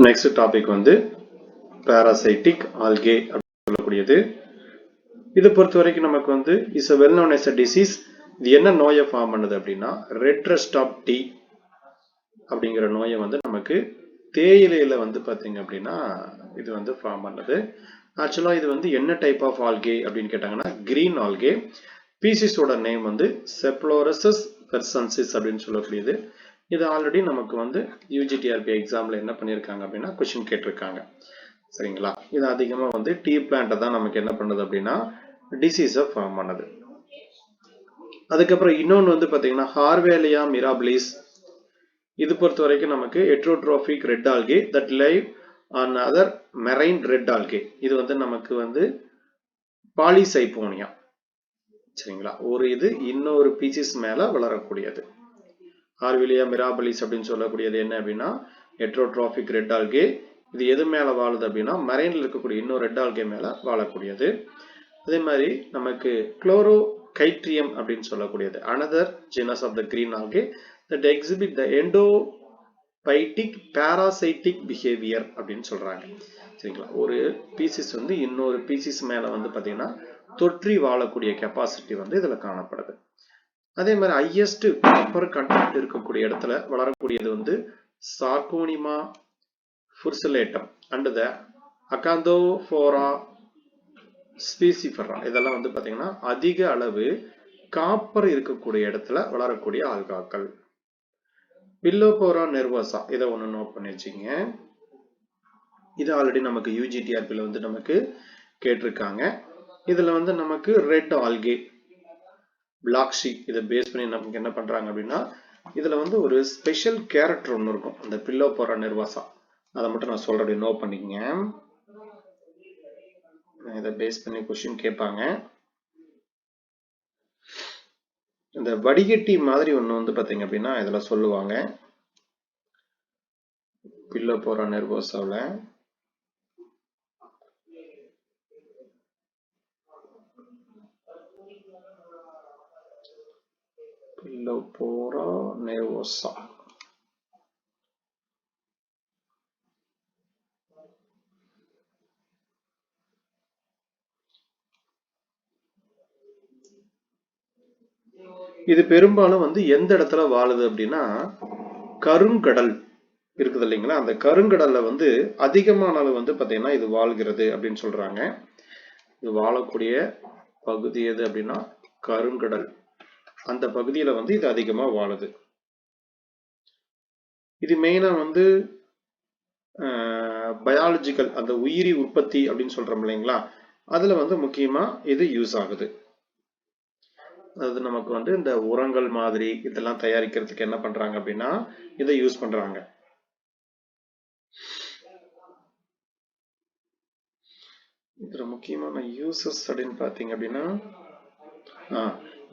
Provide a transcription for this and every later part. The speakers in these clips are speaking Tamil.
நெக்ஸ்ட் டாபிக் வந்து parasitic algae அப்படின்னு சொல்லக்கூடியது. இதை பொறுத்த வரைக்கும் நமக்கு வந்து is a well known as a disease. இது என்ன நோயை ஃபார்ம் பண்ணுது அப்படின்னா ரெட் ரஸ்ட் ஆஃப் டீ அப்படிங்கிற நோயை வந்து நமக்கு தேயிலையில வந்து பார்த்தீங்க அப்படின்னா இது வந்து ஃபார்ம் பண்ணுது. ஆக்சுவலாக இது வந்து என்ன டைப் ஆஃப் ஆல்கே அப்படின்னு கேட்டாங்கன்னா கிரீன் ஆல்கே. பீசிஸோட நேம் வந்து செப்ளோரசஸ் பெர்சன்சிஸ் அப்படின்னு சொல்லக்கூடியது. இது ஆல்ரெடி நமக்கு வந்து யூஜிடிஆர்பி எக்ஸாம்ல என்ன பண்ணியிருக்காங்க அப்படின்னா கொஸ்டின் கேட்டிருக்காங்க. சரிங்களா? இது அதிகமாக வந்து டீ பிளான்ட்டை தான் நமக்கு என்ன பண்ணுது அப்படின்னா டிசீஸை ஃபார்ம் பண்ணுது. அதுக்கப்புறம் இன்னொன்று வந்து பார்த்தீங்கன்னா ஹார்வேலியா மிராபிலிஸ். இது பொறுத்த வரைக்கும் நமக்கு heterotrophic red algae that live on other marine red algae. இது வந்து நமக்கு வந்து பாலிசைபோனியா. சரிங்களா? ஒரு இது இன்னொரு பீசிஸ் மேல வளரக்கூடியது. ஹார்வேலியா மிராபிலிஸ் அப்படின்னு சொல்லக்கூடியது என்ன அப்படின்னா ஹெட்ரோட்ரோபிக் ரெட் ஆல்கே. இது எது மேல வாழுது அப்படின்னா மெரைன்ல இருக்கக்கூடிய இன்னொரு ரெட் ஆல்கே மேல வாழக்கூடியது. அதே மாதிரி நமக்கு குளோரோகைட்ரியம் அப்படின்னு சொல்லக்கூடியது another genus of the green algae that exhibit the endophytic parasitic behavior அப்படின்னு சொல்றாங்க. சரிங்களா? ஒரு பீசிஸ் வந்து இன்னொரு பீசிஸ் மேல வந்து பாத்தீங்கன்னா தொற்றி வாழக்கூடிய கெப்பாசிட்டி வந்து இதுல காணப்படுது. அதே மாதிரி ஹையஸ்ட் காப்பர் கண்டென்ட் இருக்கக்கூடிய இடத்துல வளரக்கூடியது வந்து சார்கோனிமா ஃபுர்சுலேட்டம் அண்ட் த அகாந்தோஃபோரா ஸ்பீசிஃபெரா. இதெல்லாம் வந்து பாத்தீங்கன்னா அதிக அளவு காப்பர் இருக்கக்கூடிய இடத்துல வளரக்கூடிய ஆல்காக்கள். பில்லோபோரா நெர்வோசா இதை ஒன்று நோட் பண்ணி வச்சுங்க. இது ஆல்ரெடி நமக்கு யூஜிடிஆர்பியில் வந்து நமக்கு கேட்டிருக்காங்க. இதுல வந்து நமக்கு ரெட் ஆல்கே பிளாக் ஷீ இதை பேஸ் பண்ணி நமக்கு என்ன பண்றாங்க அப்படின்னா இதுல வந்து ஒரு ஸ்பெஷல் கேரக்டர் ஒன்று இருக்கும் அந்த பில்லோபோரா நெர்வோசா. அதை மட்டும் நான் சொல்றேன், நோட் பண்ணிக்கங்க. இதை பேஸ் பண்ணி கொஸ்டின் கேட்பாங்க. இந்த வடிகட்டி மாதிரி ஒண்ணு வந்து பாத்தீங்க அப்படின்னா இதுல சொல்லுவாங்க பில்லோபோரா நெர்வோசாவில். பில்லோபோரா நெர்வோசா இது பெரும்பாலும் வந்து எந்த இடத்துல வாழுது அப்படின்னா கருங்கடல் இருக்குது இல்லைங்களா, அந்த கருங்கடல்ல வந்து அதிகமான அளவு வந்து பாத்தீங்கன்னா இது வாழ்கிறது அப்படின்னு சொல்றாங்க. இது வாழக்கூடிய பகுதி எது அப்படின்னா கருங்கடல். அந்த பகுதியில வந்து இது அதிகமா வாழுது. இது மெயினா வந்து பயாலஜிக்கல் அந்த உயிரி உற்பத்தி அப்படின்னு சொல்றோம் இல்லைங்களா, அதுல வந்து முக்கியமா இது யூஸ் ஆகுது. அதாவது நமக்கு வந்து இந்த உரங்கள் மாதிரி இதெல்லாம் தயாரிக்கிறதுக்கு என்ன பண்றாங்க அப்படின்னா இதை யூஸ் பண்றாங்க. இதுல முக்கியமான யூசஸ் அப்படின்னு பாத்தீங்க அப்படின்னா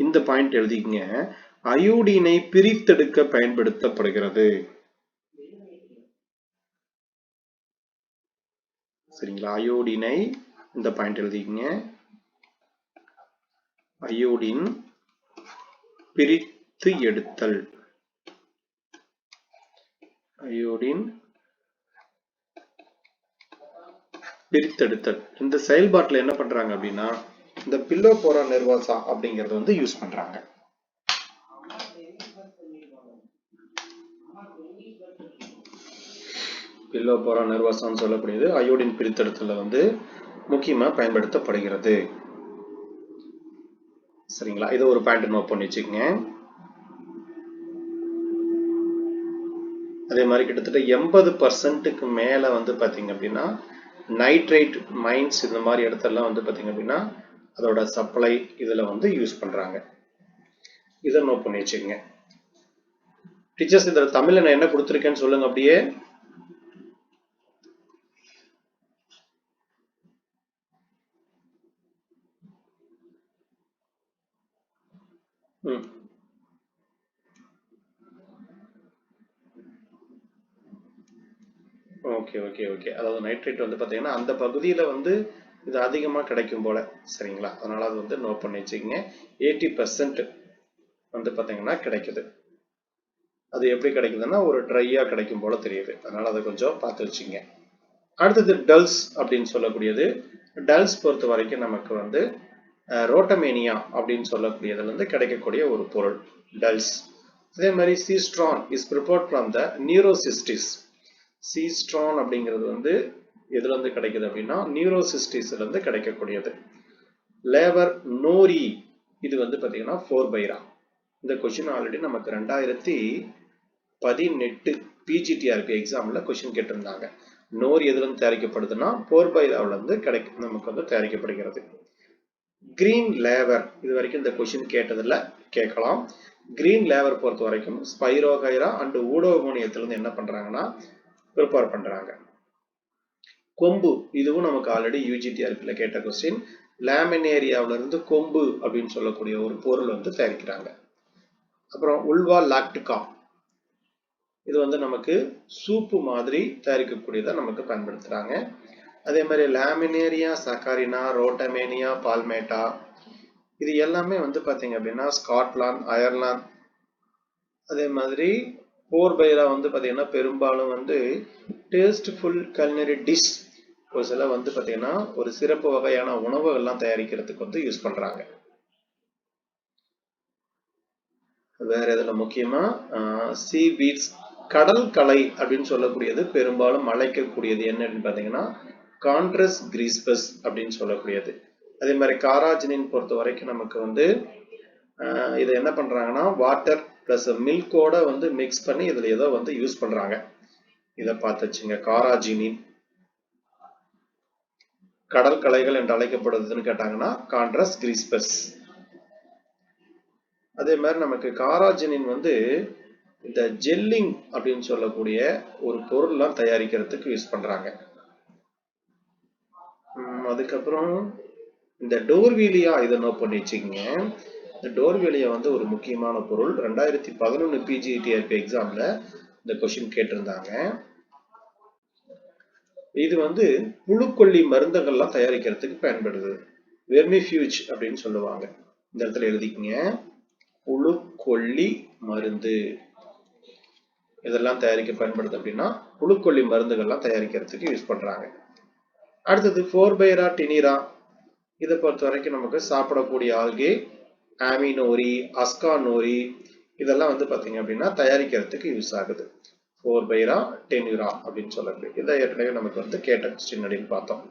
இந்த பாயிண்ட் எழுதிக்கங்க. அயோடினை பிரித்தெடுக்க பயன்படுத்தப்படுகிறது. சரிங்களா? அயோடினை இந்த பாயிண்ட் எழுதிக்கங்க. அயோடின் பிரித்து எடுத்தல். அயோடின் பிரித்தெடுத்தல் இந்த செயல்பாட்டில் என்ன பண்றாங்க அப்படின்னா இந்த பில்லோபோரா நெர்வோசா அப்படிங்கறது வந்து யூஸ் பண்றாங்க. பில்லோபோரா நெர்வோசான்னு சொல்லக்கூடியது அயோடின் பிரித்தெடுத்தல வந்து முக்கியமா பயன்படுத்தப்படுகிறது. சரிங்களா? இது ஒரு பாயிண்ட் நோட் பண்ணி வச்சுக்கோங்க. அதே மாதிரி கிட்டத்தட்ட 80% மேல வந்து பாத்தீங்க அப்படின்னா நைட்ரேட் மைன்ஸ் இந்த மாதிரி இடத்தெல்லாம் வந்து பாத்தீங்க அப்படின்னா அதோட சப்ளை இதுல வந்து யூஸ் பண்றாங்க. இதை நோட் பண்ணி வச்சுக்கோங்க. டீச்சர்ஸ் இதுல தமிழ்ல நான் என்ன கொடுத்துருக்கேன்னு சொல்லுங்க அப்படியே. Okay okay okay. அதாவது நைட்ரேட் வந்து பாத்தீங்கன்னா அந்த பகுதியில வந்து இது அதிகமா கிடைக்கும் போல. சரிங்களா? அதனால அது வந்து நோட் பண்ணி வச்சுக்கோங்க. 80% வந்து பாத்தீங்கன்னா கிடைக்குது. அது எப்படி கிடைக்குதுன்னா ஒரு ட்ரையா கிடைக்கும் போல தெரியுது. அதனால அதை கொஞ்சம் பார்த்து வச்சுங்க. அடுத்தது டல்ஸ் அப்படின்னு சொல்லக்கூடியது. டல்ஸ் பொறுத்த வரைக்கும் நமக்கு வந்து ரோட்டமேனியா அப்படின்னு சொல்லக்கூடியதுல இருந்து கிடைக்கக்கூடிய ஒரு பொருள் டல்ஸ். அதே மாதிரி சீஸ்ட்ரான் இஸ் ப்ரிப்பேர்ட் ஃப்ரம் த நியூரோசிஸ்டிஸ். சீஸ்ட்ரான் அப்படிங்கிறது வந்து எதுல இருந்து கிடைக்குது அப்படின்னா நியூரோசிஸ்டிஸ்ல இருந்து கிடைக்கக்கூடியது. லேவர் நோரி இது வந்து பாத்தீங்கன்னா 4-பைரா. இந்த கொஸ்டின் ஆல்ரெடி நமக்கு 2018 பிஜிடிஆர்பி எக்ஸாம்ல கொஸ்டின் கேட்டிருந்தாங்க. நோர் எதுல இருந்து தயாரிக்கப்படுதுன்னா 4-பைராவில இருந்து நமக்கு வந்து தயாரிக்கப்படுகிறது. கிரீன் லேவர் இது வரைக்கும் இந்த கொஸ்டின் கேட்டதில்ல, கேட்கலாம். கிரீன் லேவர் பொறுத்த வரைக்கும் ஸ்பைரோகைரா அண்ட் ஊடகமோனியத்திலிருந்து என்ன பண்றாங்கன்னா ப்ரிப்பேர் பண்றாங்க. கொம்பு இதுவும் நமக்கு ஆல்ரெடி யூஜிடிஆர்பில கேட்ட கொஸ்டின். லேமினேரியாவில இருந்து கொம்பு அப்படின்னு சொல்லக்கூடிய ஒரு பொருள் வந்து தயாரிக்கிறாங்க. அப்புறம் உல்வா லாக்டிகா இது வந்து நமக்கு சூப்பு மாதிரி தயாரிக்கக்கூடியதை நமக்கு பயன்படுத்துறாங்க. அதே மாதிரி லேமினேரியா சக்காரினா, ரோட்டமேனியா பால்மேட்டா இது எல்லாமே வந்து பாத்தீங்க அப்படின்னா ஸ்காட்லாந்து, அயர்லாந்து. அதே மாதிரி 4-பைரா வந்து பாத்தீங்கன்னா பெரும்பாலும் வந்து டேஸ்ட்ஃபுல் கல்னரி டிஷ் ஒரு சில வந்து பாத்தீங்கன்னா ஒரு சிறப்பு வகையான உணவுகள்லாம் தயாரிக்கிறதுக்கு வந்து யூஸ் பண்றாங்க. வேற இதுல முக்கியமா சீ பீட்ஸ் கடல் கலை அப்படின்னு சொல்லக்கூடியது பெரும்பாலும் அழைக்கக்கூடியது என்னன்னு பாத்தீங்கன்னா கான்ட்ரஸ் கிரீஸ்பஸ் அப்படின்னு சொல்லக்கூடியது. அதே மாதிரி காராஜினின் பொறுத்த வரைக்கும் நமக்கு வந்து இதை என்ன பண்றாங்கன்னா வாட்டர் பிளஸ் மில்கோட வந்து மிக்ஸ் பண்ணி இதுல ஏதோ வந்து யூஸ் பண்றாங்க. இதை பார்த்து வச்சுங்க. காராஜினின் கடல் கலைகள் என்று அழைக்கப்படுதுன்னு கேட்டாங்கன்னா கான்ட்ரஸ் கிரீஸ்பஸ். அதே மாதிரி நமக்கு காராஜினின் வந்து இந்த ஜெல்லிங் அப்படின்னு சொல்லக்கூடிய ஒரு பொருள்லாம் தயாரிக்கிறதுக்கு யூஸ் பண்றாங்க. அதுக்கப்புறம் இந்த டோர்வீலியா இதை நோட் பண்ணி வச்சுக்கோங்க. இந்த டோர்வீலியா வந்து ஒரு முக்கியமான பொருள். 2011 பிஜிடிஆர்பி எக்ஸாம்ல இந்த கொஸ்டின் கேட்டிருந்தாங்க. இது வந்து புழுக்கொல்லி மருந்துகள்லாம் தயாரிக்கிறதுக்கு பயன்படுது. வெர்மிஃபியூஜ் அப்படின்னு சொல்லுவாங்க. இந்த இடத்துல எழுதிக்கங்க. புழுக்கொல்லி மருந்து இதெல்லாம் தயாரிக்க பயன்படுது அப்படின்னா புழுக்கொல்லி மருந்துகள்லாம் தயாரிக்கிறதுக்கு யூஸ் பண்றாங்க. அடுத்தது 4-பைரா டினிரா இதை பொறுத்த வரைக்கும் நமக்கு சாப்பிடக்கூடிய ஆல்கே, ஆமினோரி, அஸ்கானோரி இதெல்லாம் வந்து பாத்தீங்க அப்படின்னா தயாரிக்கிறதுக்கு யூஸ் ஆகுது. 4-பைரா டெனிரா அப்படின்னு சொல்லக்கூடிய இதை ஏற்கனவே நமக்கு வந்து கேட்ட கொஸ்டின் அப்படின்னு பார்த்தோம்.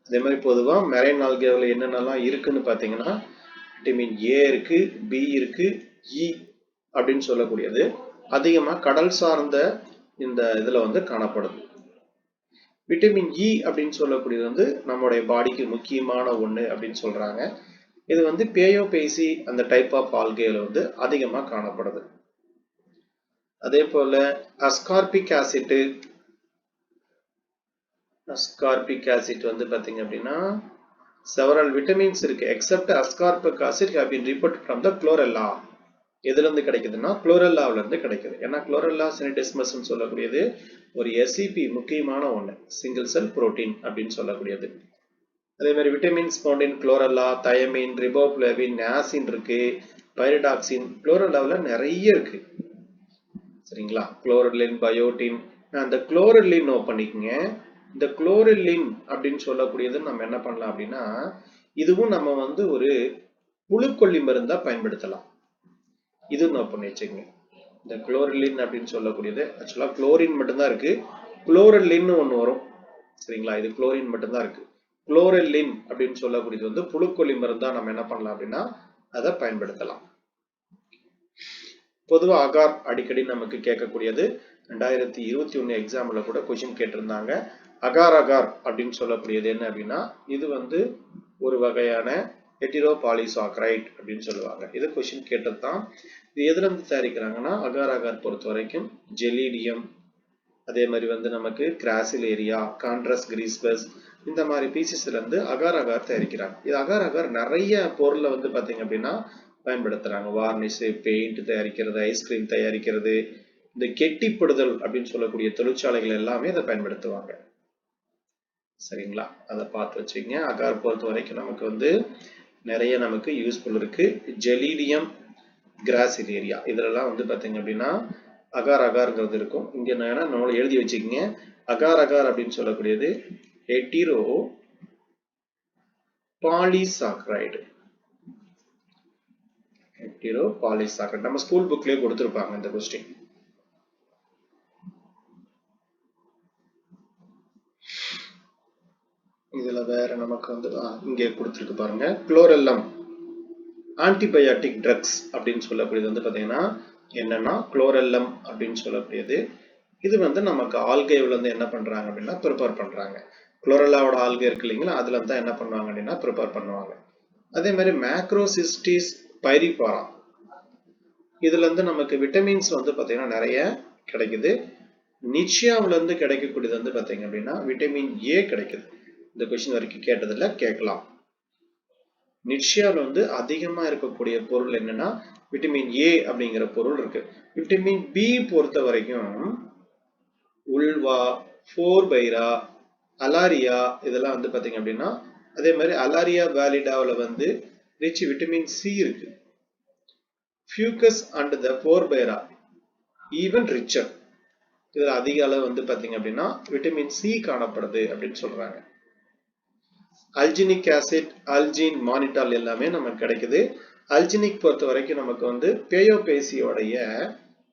அதே மாதிரி பொதுவா மெரைன் ஆல்கேவில் என்னென்னலாம் இருக்குன்னு பாத்தீங்கன்னா விட்டமின் ஏ இருக்கு, பி இருக்கு, இ அப்படின்னு சொல்லக்கூடியது அதிகமா கடல் சார்ந்த இந்த இதுல வந்து காணப்படுது. விட்டமின் இ அப்படின்னு சொல்லக்கூடியது வந்து நம்மளுடைய பாடிக்கு முக்கியமான ஒண்ணு அப்படின்னு சொல்றாங்க. இது வந்து பேயோபேசி அந்த டைப் ஆஃப் ஆல்கேல வந்து அதிகமா காணப்படுது. அதே போல அஸ்கார்பிக் ஆசிட் வந்து பாத்தீங்க அப்படின்னா several vitamins இருக்கு except ascorbic acid have been reported from the chlorella. எதுல இருந்து கிடைக்குதுன்னா குளோரெல்லாவில இருந்து கிடைக்குது. ஏன்னா குளோரெல்லா சினிடெஸ்மஸ் சொல்லக்கூடியது ஒரு எஸ்சிபி முக்கியமான ஒண்ணு, சிங்கிள் செல் புரோட்டீன் அப்படின்னு சொல்லக்கூடியது. அதே மாதிரி vitamins found in chlorella, thiamine, riboflavin, niacin இருக்கு, பைரிடாக்சின் குளோரெல்லாவில நிறைய இருக்கு. சரிங்களா? Chlorellin, biotin. அந்த குளோரலின் நோட் பண்ணிக்கங்க. இந்த குளோரலின் அப்படின்னு சொல்லக்கூடியது நம்ம என்ன பண்ணலாம் அப்படின்னா இதுவும் நம்ம வந்து ஒரு புழுக்கொல்லி மருந்தா பயன்படுத்தலாம். இது நோட் பண்ணி வச்சுக்கோங்க. இந்த குளோரலின் அப்படின்னு சொல்லக்கூடியது ஆக்சுவலா குளோரின் மட்டும்தான் இருக்கு, குளோரலின்னு ஒண்ணு வரும். சரிங்களா? இது குளோரின் மட்டும்தான் இருக்கு. குளோரலின் அப்படின்னு சொல்லக்கூடியது வந்து புழுக்கொல்லி மருந்தா நம்ம என்ன பண்ணலாம் அப்படின்னா அதை பயன்படுத்தலாம். பொதுவா அகார் அடிக்கடி நமக்கு கேட்கக்கூடியது. 2021 எக்ஸாம்ல கூட கொஸ்டின் கேட்டிருந்தாங்க. அகார் அப்படின்னு சொல்லக்கூடியது என்ன அப்படின்னா இது வந்து ஒரு வகையான ஹெட்டிரோபாலிசாக்கரைட் அப்படின்னு சொல்லுவாங்க. இது கொஸ்டின் கேட்டதுதான். இது எதுல இருந்து தயாரிக்கிறாங்கன்னா அகார் பொறுத்த வரைக்கும் ஜெலீடியம், அதே மாதிரி வந்து நமக்கு கிராசிலேரியா, கான்ட்ரஸ் கிரீஸ்பஸ் இந்த மாதிரி பீசஸ்ல இருந்து அகார் தயாரிக்கிறாங்க. இது அகார் நிறைய பொருள்ல வந்து பாத்தீங்க அப்படின்னா பயன்படுத்துறாங்க. வார்னிஷ், பெயிண்ட் தயாரிக்கிறது, ஐஸ்கிரீம் தயாரிக்கிறது, இந்த கெட்டிப்படுதல் அப்படின்னு சொல்லக்கூடிய தொழிற்சாலைகள் எல்லாமே இதை பயன்படுத்துவாங்க. சரிங்களா? அதை பார்த்து வச்சுக்கங்க. அகார் பொறுத்த வரைக்கும் நமக்கு வந்து நிறைய நமக்கு யூஸ்ஃபுல் இருக்கு. ஜெலீடியம், கிராசில் ஏரியா. இதெல்லாம் வந்து பாத்தீங்க அப்படின்னா அகார் அகார்ங்கிறது இருக்கும். இங்க நம்ம எழுதி வச்சுக்கோங்க. அகார் அகார் அப்படின்னு சொல்லக்கூடியது ஹெட்டிரோ பாலிசாக்கரைடு. Hetero polysaccharide. நம்ம ஸ்கூல் புக்லயே கொடுத்திருப்பாங்க இந்த கொஸ்டின். இதுல வேற நமக்கு வந்து இங்கே கொடுத்துருக்கு பாருங்க. குளோரெல்லம் ஆன்டிபயோட்டிக் ட்ரக்ஸ் அப்படின்னு சொல்லக்கூடியது வந்து பாத்தீங்கன்னா என்னன்னா குளோரெல்லம் அப்படின்னு சொல்லக்கூடியது இது வந்து நமக்கு ஆல்கைவ்ல இருந்து என்ன பண்றாங்க அப்படின்னா ப்ரிப்பேர் பண்றாங்க. குளோரெல்லாவோட ஆல்கை இருக்கு இல்லைங்களா, அதுல இருந்து என்ன பண்ணுவாங்க அப்படின்னா ப்ரிப்பேர் பண்ணுவாங்க. அதே மாதிரி மேக்ரோசிஸ்டிஸ் பைரிபாரா இதுல இருந்து நமக்கு விட்டமின்ஸ் வந்து பாத்தீங்கன்னா நிறைய கிடைக்குது. நிச்சியாவில இருந்து கிடைக்கக்கூடியது வந்து பாத்தீங்க அப்படின்னா விட்டமின் ஏ கிடைக்குது. இந்த கொஸ்டின் வரைக்கும் கேட்டதில்ல, கேட்கலாம். நிச்சியாவில் வந்து அதிகமா இருக்கக்கூடிய பொருள் என்னன்னா விட்டமின் ஏ அப்படிங்கிற பொருள் இருக்கு. விட்டமின் பி பொறுத்த வரைக்கும் உல்வா, ஃபோர்பைரா, அலாரியா இதெல்லாம் வந்து பாத்தீங்க அப்படின்னா அதே மாதிரி அலாரியா வேலிடாவில் வந்து ரிச் விட்டமின் சி இருக்கு. ஃபியூகஸ் அண்ட் த ஃபோர்பைரா ஈவன் ரிச்சர். இதுல அதிக அளவு வந்து பாத்தீங்க அப்படின்னா விட்டமின் சி காணப்படுது அப்படின்னு சொல்றாங்க. அல்ஜினிக் ஆசிட், அல்ஜின், மானிட்டால் எல்லாமே நமக்கு கிடைக்குது. அல்ஜினிக் பொறுத்த வரைக்கும் நமக்கு வந்து பேயோபேசியோடைய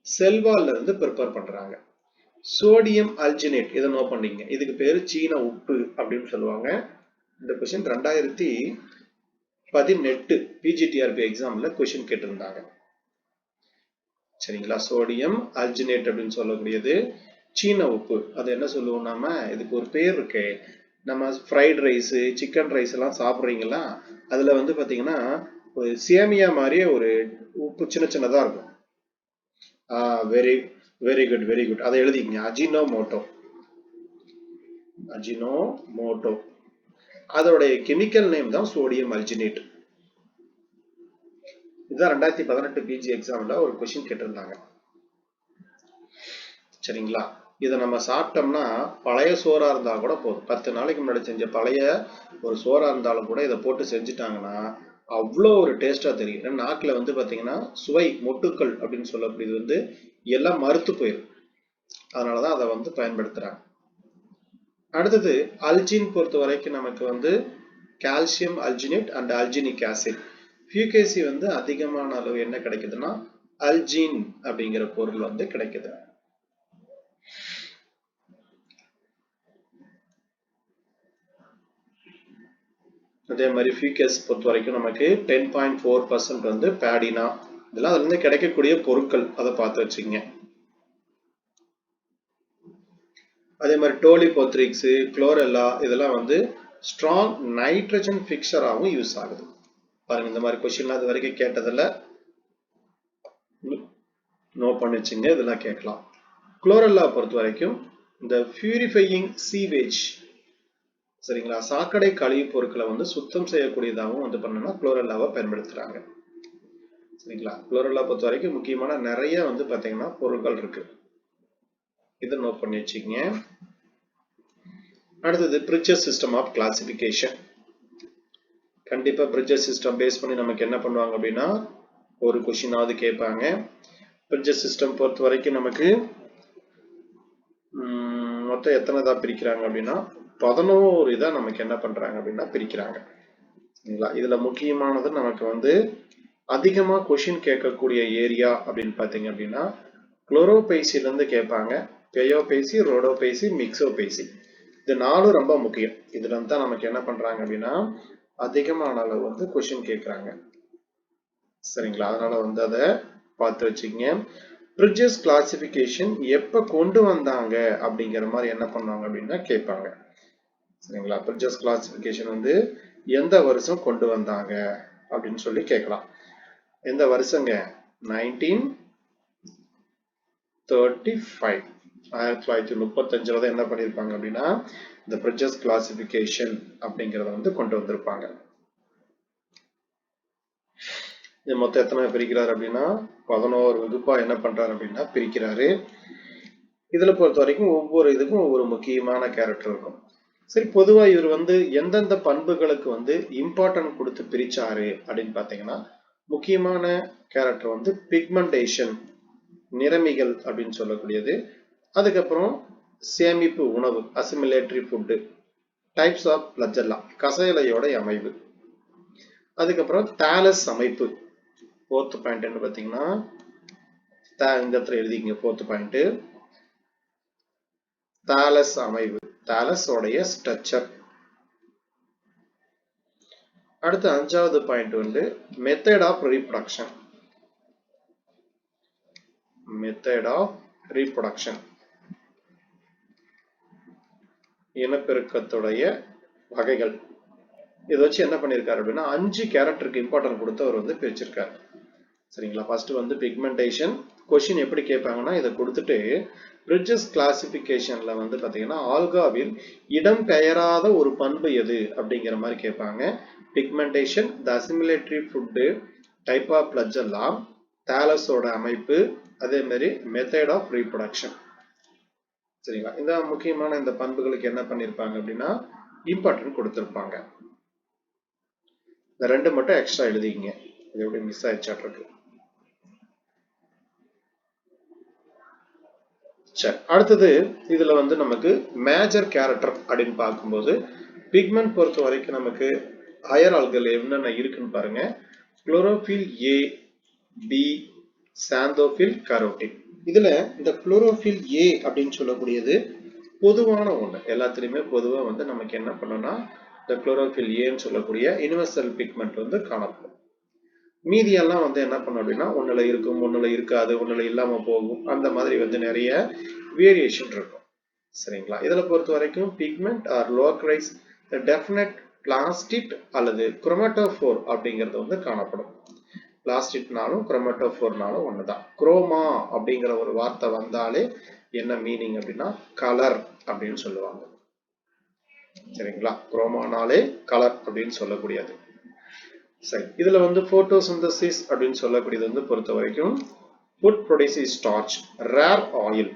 செல்வால்ல இருந்து ப்ரிப்பேர் பண்றாங்க. சோடியம் அல்ஜினேட் இதை நோட் பண்ணிங்க. இதுக்கு பேரு சீன உப்பு அப்படின்னு சொல்லுவாங்க. இந்த கொஸ்டின் 2018 பிஜிடிஆர்பி எக்ஸாம்ல கொஸ்டின் கேட்டிருந்தாங்க. சரிங்களா. சோடியம் அல்ஜினேட் அப்படின்னு சொல்லக்கூடியது சீன உப்பு. அது என்ன சொல்லுவோம் நாம, இதுக்கு ஒரு பேர் இருக்கு. நம்ம ஃப்ரைட் ரைஸ், சிக்கன் ரைஸ் எல்லாம் சாப்பிட்றீங்களா, அதுல வந்து பாத்தீங்கன்னா ஒரு சேமியா மாதிரியே ஒரு உப்பு சின்ன சின்னதா இருக்கும். Very very good very good. அதை எழுதிக்கங்க. அஜினோமோட்டோ. அஜினோமோட்டோ அதோடைய கெமிக்கல் நேம் தான் சோடியம் அல்ஜினேட். இதுதான் 2018 பிஜி எக்ஸாம்ல ஒரு கொஸ்டின் கேட்டிருந்தாங்க. சரிங்களா. இதை நம்ம சாப்பிட்டோம்னா பழைய சோறா இருந்தா கூட போதும். 10 நாளைக்கு முன்னாடி செஞ்ச பழைய ஒரு சோறா இருந்தாலும் கூட இதை போட்டு செஞ்சுட்டாங்கன்னா அவ்வளோ ஒரு டேஸ்டா தெரியும். நாக்குல வந்து பாத்தீங்கன்னா சுவை மொட்டுக்கள் அப்படின்னு சொல்லக்கூடியது வந்து எல்லாம் மறுத்து போயிடும். அதனாலதான் அதை வந்து பயன்படுத்துறாங்க. அடுத்தது அல்ஜின் பொறுத்த வரைக்கும் நமக்கு வந்து கால்சியம் அல்ஜினேட் அண்ட் அல்ஜினிக் ஆசிட். ஃபியூகேசி வந்து அதிகமான அளவு என்ன கிடைக்குதுன்னா அல்ஜின் அப்படிங்கிற பொருள் வந்து கிடைக்குது. அதே மாதிரி ஃபியூகேஸ் பொறுத்த வரைக்கும் நமக்கு 10.4% வந்து பேடினா. இதெல்லாம் அதுல இருந்து கிடைக்கக்கூடிய பொருட்கள், அதை பார்த்து வச்சுக்கங்க. அதே மாதிரி டோலிபோத்ரிக்ஸ், குளோரெல்லா இதெல்லாம் வந்து ஸ்ட்ராங் நைட்ரஜன் பிக்சராகவும் யூஸ் ஆகுது. பாருங்க, இந்த மாதிரி கொஸ்டின்லாம் இது வரைக்கும் கேட்டதில்ல, நோட் பண்ணி வச்சுங்க. இதெல்லாம் கேட்கலாம். குளோரெல்லா பொறுத்த வரைக்கும் இந்த பியூரிஃபையிங் சீவேஜ், சரிங்களா, சாக்கடை கழிவு பொருட்களை வந்து சுத்தம் செய்யக்கூடியதாகவும் வந்து பண்ணணும்னா குளோரெல்லாவை பயன்படுத்துறாங்க. சரிங்களா. குளோரெல்லா பொறுத்த வரைக்கும் முக்கியமான நிறைய வந்து பாத்தீங்கன்னா பொருட்கள் இருக்கு. இதை நோட் பண்ணி வச்சுக்கங்க. அடுத்தது பிரிட்ஜஸ் சிஸ்டம் ஆஃப் கிளாசிபிகேஷன். கண்டிப்பா பிரிட்ஜஸ் சிஸ்டம் பேஸ் பண்ணி நமக்கு என்ன பண்ணுவாங்க அப்படின்னா ஒரு கொஸ்டினாவது கேட்பாங்க. பிரிட்ஜஸ் சிஸ்டம் பொறுத்த வரைக்கும் நமக்கு மொத்தம் எத்தனை தான் பிரிக்கிறாங்க அப்படின்னா 11 இதை நமக்கு என்ன பண்றாங்க அப்படின்னா பிரிக்கிறாங்க. இதுல முக்கியமானது நமக்கு வந்து அதிகமா கொஸ்டின் கேட்கக்கூடிய ஏரியா அப்படின்னு பாத்தீங்க அப்படின்னா குளோரோபைசில இருந்து கேட்பாங்க. பேயோபைசி, ரோடோபைசி, மிக்சோபைசி. இது 4 ரொம்ப முக்கியம். இதுல இருந்து தான் நமக்கு என்ன பண்றாங்க அப்படின்னா அதிகமான அளவு வந்து கொஸ்டின் கேட்கறாங்க. சரிங்களா. அதனால வந்து அதை பார்த்து வச்சுக்கங்க. பிரிட்ஜஸ் கிளாசிபிகேஷன் எப்ப கொண்டு வந்தாங்க அப்படிங்கிற மாதிரி என்ன பண்ணுவாங்க அப்படின்னா கேட்பாங்க. சரிங்களா. பிரிட்ஜஸ் கிளாசிபிகேஷன் வந்து எந்த வருஷம் கொண்டு வந்தாங்க அப்படின்னு சொல்லி கேட்கலாம். எந்த வருஷங்க? 1935. 1935 என்ன பண்ணிருப்பாங்க அப்படின்னா இந்த பிரிட்ஜஸ் கிளாசிபிகேஷன் அப்படிங்கறத வந்து கொண்டு வந்திருப்பாங்க. இது மொத்தம் எத்தனை பிரிக்கிறாரு அப்படின்னா 11 வகுப்பா என்ன பண்றாரு அப்படின்னா பிரிக்கிறாரு. இதுல பொறுத்த வரைக்கும் ஒவ்வொரு இதுக்கும் ஒவ்வொரு முக்கியமான கேரக்டர் இருக்கும். சரி, பொதுவா இவர் வந்து எந்தெந்த பண்புகளுக்கு வந்து இம்பார்ட்டன்ட் கொடுத்து பிரிச்சாரு அப்படின்னு பாத்தீங்கன்னா முக்கியமான கேரக்டர் வந்து பிக்மெண்டேஷன், நிறமிகள் அப்படின்னு சொல்லக்கூடியது. அதுக்கப்புறம் சேமிப்பு உணவு, அசிமிலேட்டரி ஃபுட்டு, டைப்ஸ் ஆஃப் ஃபிளஜெல்லா, கசையலையோட அமைவு. அதுக்கப்புறம் தாலஸ் அமைப்பு. ஃபோர்த் பாயிண்ட் என்ன பார்த்தீங்கன்னா, இந்த இடத்துல எழுதிங்க. ஃபோர்த் பாயிண்ட் தாலஸ் அமைவு, தாலஸ் உடைய ஸ்ட்ரக்சர். அடுத்து அஞ்சாவது பாயிண்ட் வந்து method of reproduction. Method of reproduction, இனப்பெருக்கத்துடைய வகைகள். இதை வச்சு என்ன பண்ணிருக்காரு அப்படின்னா 5 கேரக்டருக்கு இம்பார்ட்டன்ட் கொடுத்து அவர் வந்து பிரிச்சிருக்காரு. சரிங்களா? ஃபர்ஸ்ட் வந்து பிக்மெண்டேஷன். கொஸ்டின் எப்படி கேட்பாங்கன்னா, இதை கொடுத்துட்டு பிரிட்ஜஸ் கிளாசிபிகேஷன்ல வந்து பாத்தீங்கன்னா ஆல்காவில் இடம் பெயராத ஒரு பண்பு எது அப்படிங்கிற மாதிரி கேட்பாங்க. Pigmentation, the assimilatory food, type of flagella, தாலஸோட அமைப்பு, அதே மாதிரி மெத்தட் ஆஃப் ரீப்ரொடக்ஷன். சரிங்களா? இந்த முக்கியமான இந்த பண்புகளுக்கு என்ன பண்ணிருப்பாங்க அப்படின்னா இம்பார்ட்டன்ட் கொடுத்திருப்பாங்க. இந்த 2 மட்டும் எக்ஸ்ட்ரா எழுதிங்க. இது எப்படி மிஸ் ஆயிடுச்சாட்டிருக்கு. சரி, அடுத்தது இதுல வந்து நமக்கு மேஜர் கேரக்டர் அப்படின்னு பார்க்கும்போது பிக்மெண்ட் பொறுத்த வரைக்கும் நமக்கு ஹையர் ஆல்கள் என்னென்ன இருக்குன்னு பாருங்க. Chlorophyll A, B, xanthophyll, carotene. இதுல இந்த குளோரோஃபில் ஏ அப்படின்னு சொல்லக்கூடியது பொதுவான ஒண்ணு. எல்லாத்துலயுமே பொதுவா வந்து நமக்கு என்ன பண்ணோம்னா இந்த குளோரோஃபில் ஏன்னு சொல்லக்கூடிய யுனிவர்சல் பிக்மெண்ட் வந்து காணப்படும். மீதியெல்லாம் வந்து என்ன பண்ணும் அப்படின்னா ஒண்ணுல இருக்கும், ஒண்ணுல இருக்காது, ஒண்ணுல இல்லாம போகும். அந்த மாதிரி வந்து நிறைய வேரியேஷன் இருக்கும். சரிங்களா? இதுல பொறுத்த வரைக்கும் pigment are localise definite plastid அல்லது குரோமேட்டோஃபோர் அப்படிங்கிறது வந்து காணப்படும். பிளாஸ்டிட்னாலும் குரோமேட்டோஃபோர்னாலும் ஒண்ணுதான். குரோமா அப்படிங்கிற ஒரு வார்த்தை வந்தாலே என்ன மீனிங் அப்படின்னா கலர் அப்படின்னு சொல்லுவாங்க. சரிங்களா? குரோமானாலே கலர் அப்படின்னு சொல்லக்கூடியது. சரி, இதுல வந்து போட்டோசிந்தசிஸ் அப்படின்னு சொல்லக்கூடியது வந்து பொறுத்த வரைக்கும் food produce starch, rare oil.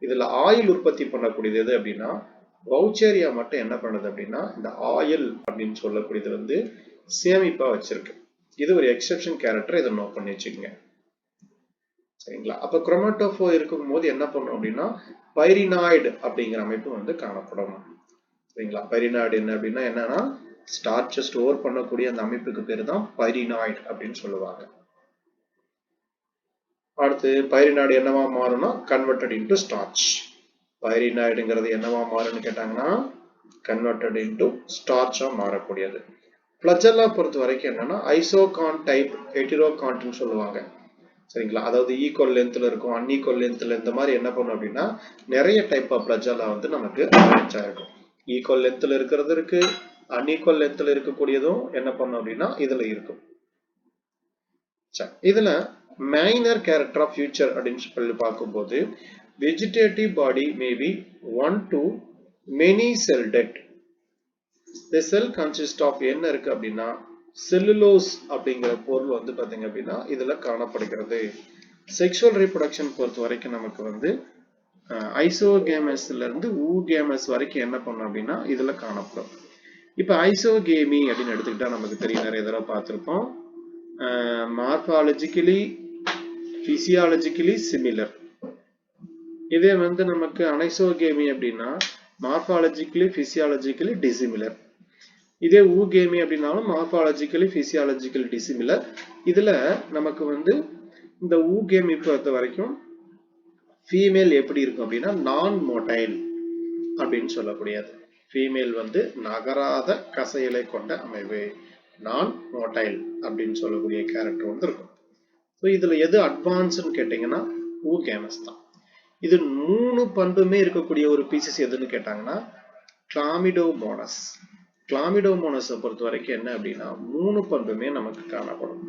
இதுல ஆயில் உற்பத்தி பண்ணக்கூடியது எது அப்படின்னா வவுச்சேரியா மட்டும் என்ன பண்ணுது அப்படின்னா இந்த ஆயில் அப்படின்னு சொல்லக்கூடியது வந்து சேமிப்பா வச்சிருக்கு. இது ஒரு எக்ஸெப்ஷன் கேரக்டர், இதை நோட் பண்ணி வச்சுக்கோங்க. சரிங்களா? அப்ப குரோமேட்டோஃபோர் இருக்கும் போது என்ன பண்ணும் அப்படின்னா பைரினாய்டு அப்படிங்கிற அமைப்பு வந்து காணப்படும். சரிங்களா? பைரினாய்டு என்ன அப்படின்னா என்னன்னா ஸ்டார்ச்சை ஸ்டோர் பண்ணக்கூடிய அந்த அமைப்புக்கு பேரு தான் பைரினாய்டு அப்படின்னு சொல்லுவாங்க. அடுத்து பைரினாய்டு என்னவா மாறும்னா கன்வெர்டட் இன்டு ஸ்டார்ச். பைரினாய்டுங்கிறது என்னவா மாறும்னு கேட்டாங்கன்னா கன்வெர்டட் இன்டு ஸ்டார்ச்சா மாறக்கூடியது. ஃபிளஜெல்லா பொறுத்த வரைக்கும் என்னன்னா ஐசோகான் டைப் ஹெட்டிரோகான்ட்னு சொல்லுவாங்க. சரிங்களா? அதாவது ஈக்குவல் லென்த்ல இருக்கும், அன்ஈக்குவல் லென்த்ல, இந்த மாதிரி என்ன பண்ணும் அப்படின்னா நிறைய டைப் ஆஃப் ஃபிளஜெல்லா வந்து நமக்கு அரேஞ்ச் ஆயிருக்கும். ஈக்குவல் லென்த்ல இருக்கிறது இருக்கு, அன்ஈக்குவல் லென்த்ல இருக்கக்கூடியதும் என்ன பண்ணும் அப்படின்னா இதுல இருக்கும். இதுல மைனர் கேரக்டர் ஆஃப் ஃபியூச்சர் அப்படின்னு சொல்லி பார்க்கும்போது vegetative body may be 1 to many celled. The cell consist of என்ன இருக்கு அப்படின்னா செல்லுலோஸ் அப்படிங்கிற பொருள் வந்து பாத்தீங்க அப்படின்னா இதுல காணப்படுகிறது. செக்ஷுவல் ரீப்ரொடக்ஷன் பொறுத்த வரைக்கும் நமக்கு வந்து ஐசோகேமஸ்ல இருந்து ஊகேமஸ் வரைக்கும் என்ன பண்ணும் அப்படின்னா இதுல காணப்படும். இப்ப ஐசோகேமி அப்படின்னு எடுத்துக்கிட்டா நமக்கு தெரியும், நிறைய தடவை பார்த்திருப்போம். மார்பாலஜிக்கலி பிசியாலஜிக்கலி சிமிலர். இதே வந்து நமக்கு அனைசோகேமி அப்படின்னா மார்பாலஜிக்கலி பிசியாலஜிக்கலி டிசிமிலர். இதே ஊகேமி அப்படின்னாலும் மார்பாலஜிக்கலி பிசியாலஜிக்கலி டிசிமிலர். இதுல நமக்கு வந்து இந்த ஊகேமி பொறுத்த வரைக்கும் ஃபீமேல் எப்படி இருக்கும் அப்படின்னா நான் மோட்டைல் அப்படின்னு சொல்லக்கூடியது. ஃபீமேல் வந்து நகராத கசையலை கொண்ட அமைவு, நான் மோட்டைல் அப்படின்னு சொல்லக்கூடிய கேரக்டர் வந்து இருக்கும். ஸோ இதுல எது அட்வான்ஸ்ன்னு கேட்டீங்கன்னா ஊகேமஸ் தான். இது 3 பண்புமே இருக்கக்கூடிய ஒரு பீசஸ் எதுன்னு கேட்டாங்கன்னா கிளாமிடோமோனஸ். கிளாமிடோமோனஸை பொறுத்த வரைக்கும் என்ன அப்படின்னா 3 பண்புமே நமக்கு காணப்படும்.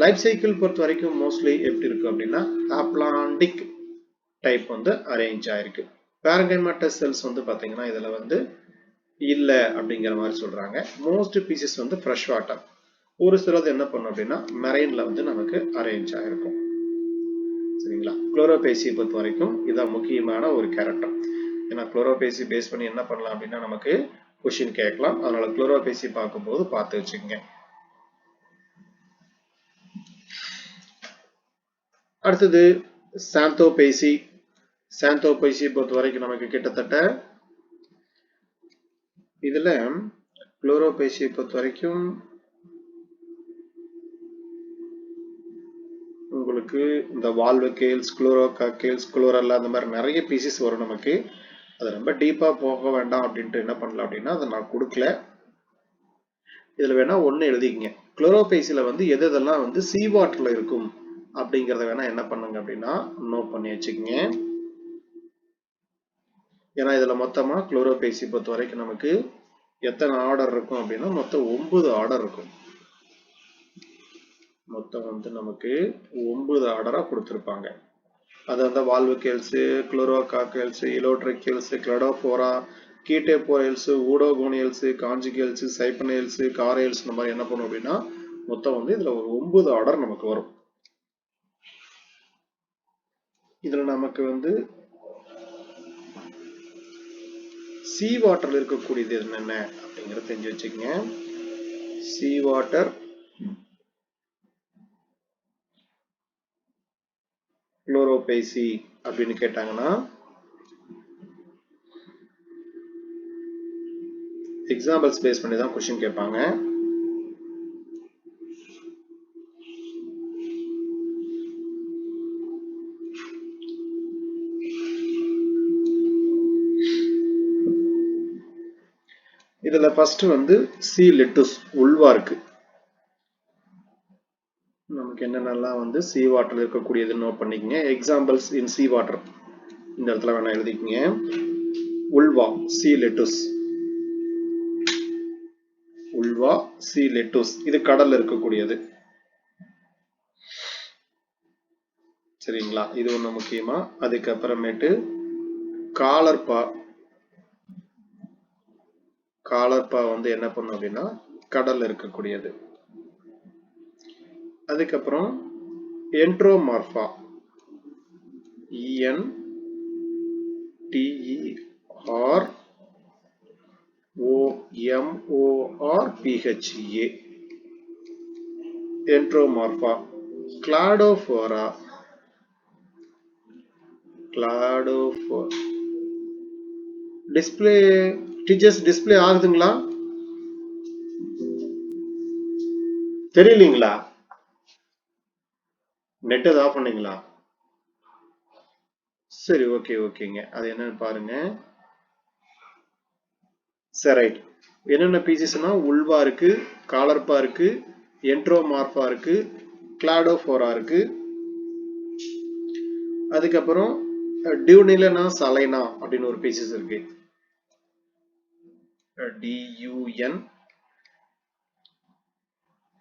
லைஃப் சைக்கிள் பொறுத்த வரைக்கும் மோஸ்ட்லி எப்படி இருக்கு அப்படின்னா அப்லாண்டிக் டைப் வந்து அரேஞ்ச் ஆயிருக்கு. பேரங்கைமேட்டஸ் செல்ஸ் வந்து பாத்தீங்கன்னா இதுல வந்து இல்ல அப்படிங்கிற மாதிரி சொல்றாங்க. மோஸ்ட் பீசஸ் வந்து ஃப்ரெஷ் வாட்டர். ஒரு சிலது என்ன பண்ணும் அப்படின்னா மெரைன்ல வந்து நமக்கு அரேஞ்ச் ஆயிருக்கும். சரிங்களா? குளோரோபேசி பொறுத்த வரைக்கும் இதான் முக்கியமான ஒரு கேரக்டர். ஏன்னா குளோரோபேசி பேஸ் பண்ணி என்ன பண்ணலாம் அப்படின்னா நமக்கு கொஸ்டின் கேட்கலாம். அதனால குளோரோபேசி பார்க்கும்போது பார்த்து வச்சுக்கோங்க. அடுத்தது சாந்தோபைசி. சாந்தோபைசி பொறுத்த வரைக்கும் நமக்கு கிட்டத்தட்ட இதுல குளோரோபைசியை பொறுத்த வரைக்கும் உங்களுக்கு இந்த வால்வகேல்ஸ், குளோரோகாக்கேல்ஸ், குளோரல்லா அந்த மாதிரி நிறைய பீசஸ் வரும் நமக்கு. அது ரொம்ப டீப்பா போக வேண்டாம் அப்படின்ட்டு என்ன பண்ணலாம் அப்படின்னா அதை நான் கொடுக்கல. இதுல வேணா ஒண்ணு எழுதிக்கங்க. குளோரோபைசில வந்து எது எதெல்லாம் வந்து சீ வாட்டர்ல இருக்கும் அப்படிங்கறத வேணா என்ன பண்ணுங்க அப்படின்னா நோட் பண்ணி வச்சுக்கோங்க. ஏன்னா இதுல மொத்தமா குளோரோபைசி பொறுத்த வரைக்கும் நமக்கு எத்தனை ஆர்டர் இருக்கும் அப்படின்னா மொத்தம் 9 ஆர்டர் இருக்கும். மொத்தம் வந்து நமக்கு 9 ஆர்டரா கொடுத்திருப்பாங்க. அது வந்து வால்வகேல்ஸ், குளோரோகாக்கேல்ஸ், இலோட்ரிக்கேல்ஸ், கிளடோபோரா, கீட்டேபோரேல்ஸ், ஊடோகோனியல்ஸ், காஞ்சுகேல்ஸ், சைப்பனேல்ஸ், காரேல்ஸ் இந்த மாதிரி என்ன பண்ணும் அப்படின்னா மொத்தம் வந்து இதுல ஒரு 9 ஆர்டர் நமக்கு வரும். இதுல நமக்கு வந்து சீ வாட்டர்ல இருக்கக்கூடியது என்னென்ன அப்படிங்கறத தெரிஞ்சு வச்சுக்கோங்க. சீ வாட்டர், குளோரோபைசி அப்படின்னு கேட்டாங்கன்னா எக்ஸாம்பிள்ஸ் பேஸ் பண்ணி தான் क्वेश्चन கேட்பாங்க. இதுல ஃபர்ஸ்ட் வந்து சி லெட்டுஸ் உல்வா இருக்கு. நமக்கு என்னென்னலாம் வந்து சி வாட்டர்ல இருக்கக்கூடியது நோட் பண்ணிக்கங்க. எக்ஸாம்பிள்ஸ் இன் சி வாட்டர் இந்த இடத்துல வேணா எழுதிக்கங்க. உல்வா, சி லெட்டுஸ், உல்வா, சி லெட்டுஸ் இது கடல்ல இருக்கக்கூடியது. சரிங்களா? இது ஒண்ணு முக்கியமா. அதுக்கப்புறமேட்டு காலர்பா. காலர்பா வந்து என்ன பண்ணும் அப்படின்னா கடல்ல இருக்கக்கூடியது. அதுக்கப்புறம் Enteromorpha, ENTEROMORPHA, Enteromorpha. Cladophora, display teachers display ஆகுதுங்களா? தெரியலீங்களா? நெட் ஏதாவது ஆஃப் பண்ணீங்களா? சரி, ஓகேங்க. அது என்னன்னு பாருங்க. சரி, ரைட். என்னென்ன பீசஸ்னா உல்வா இருக்கு, காலர்பா இருக்கு, என்ட்ரோமார்பா இருக்கு, கிளாடோபோரா இருக்கு. அதுக்கப்புறம் டியூனிலனா சலைனா அப்படின்னு ஒரு பீசஸ் இருக்கு. DUN.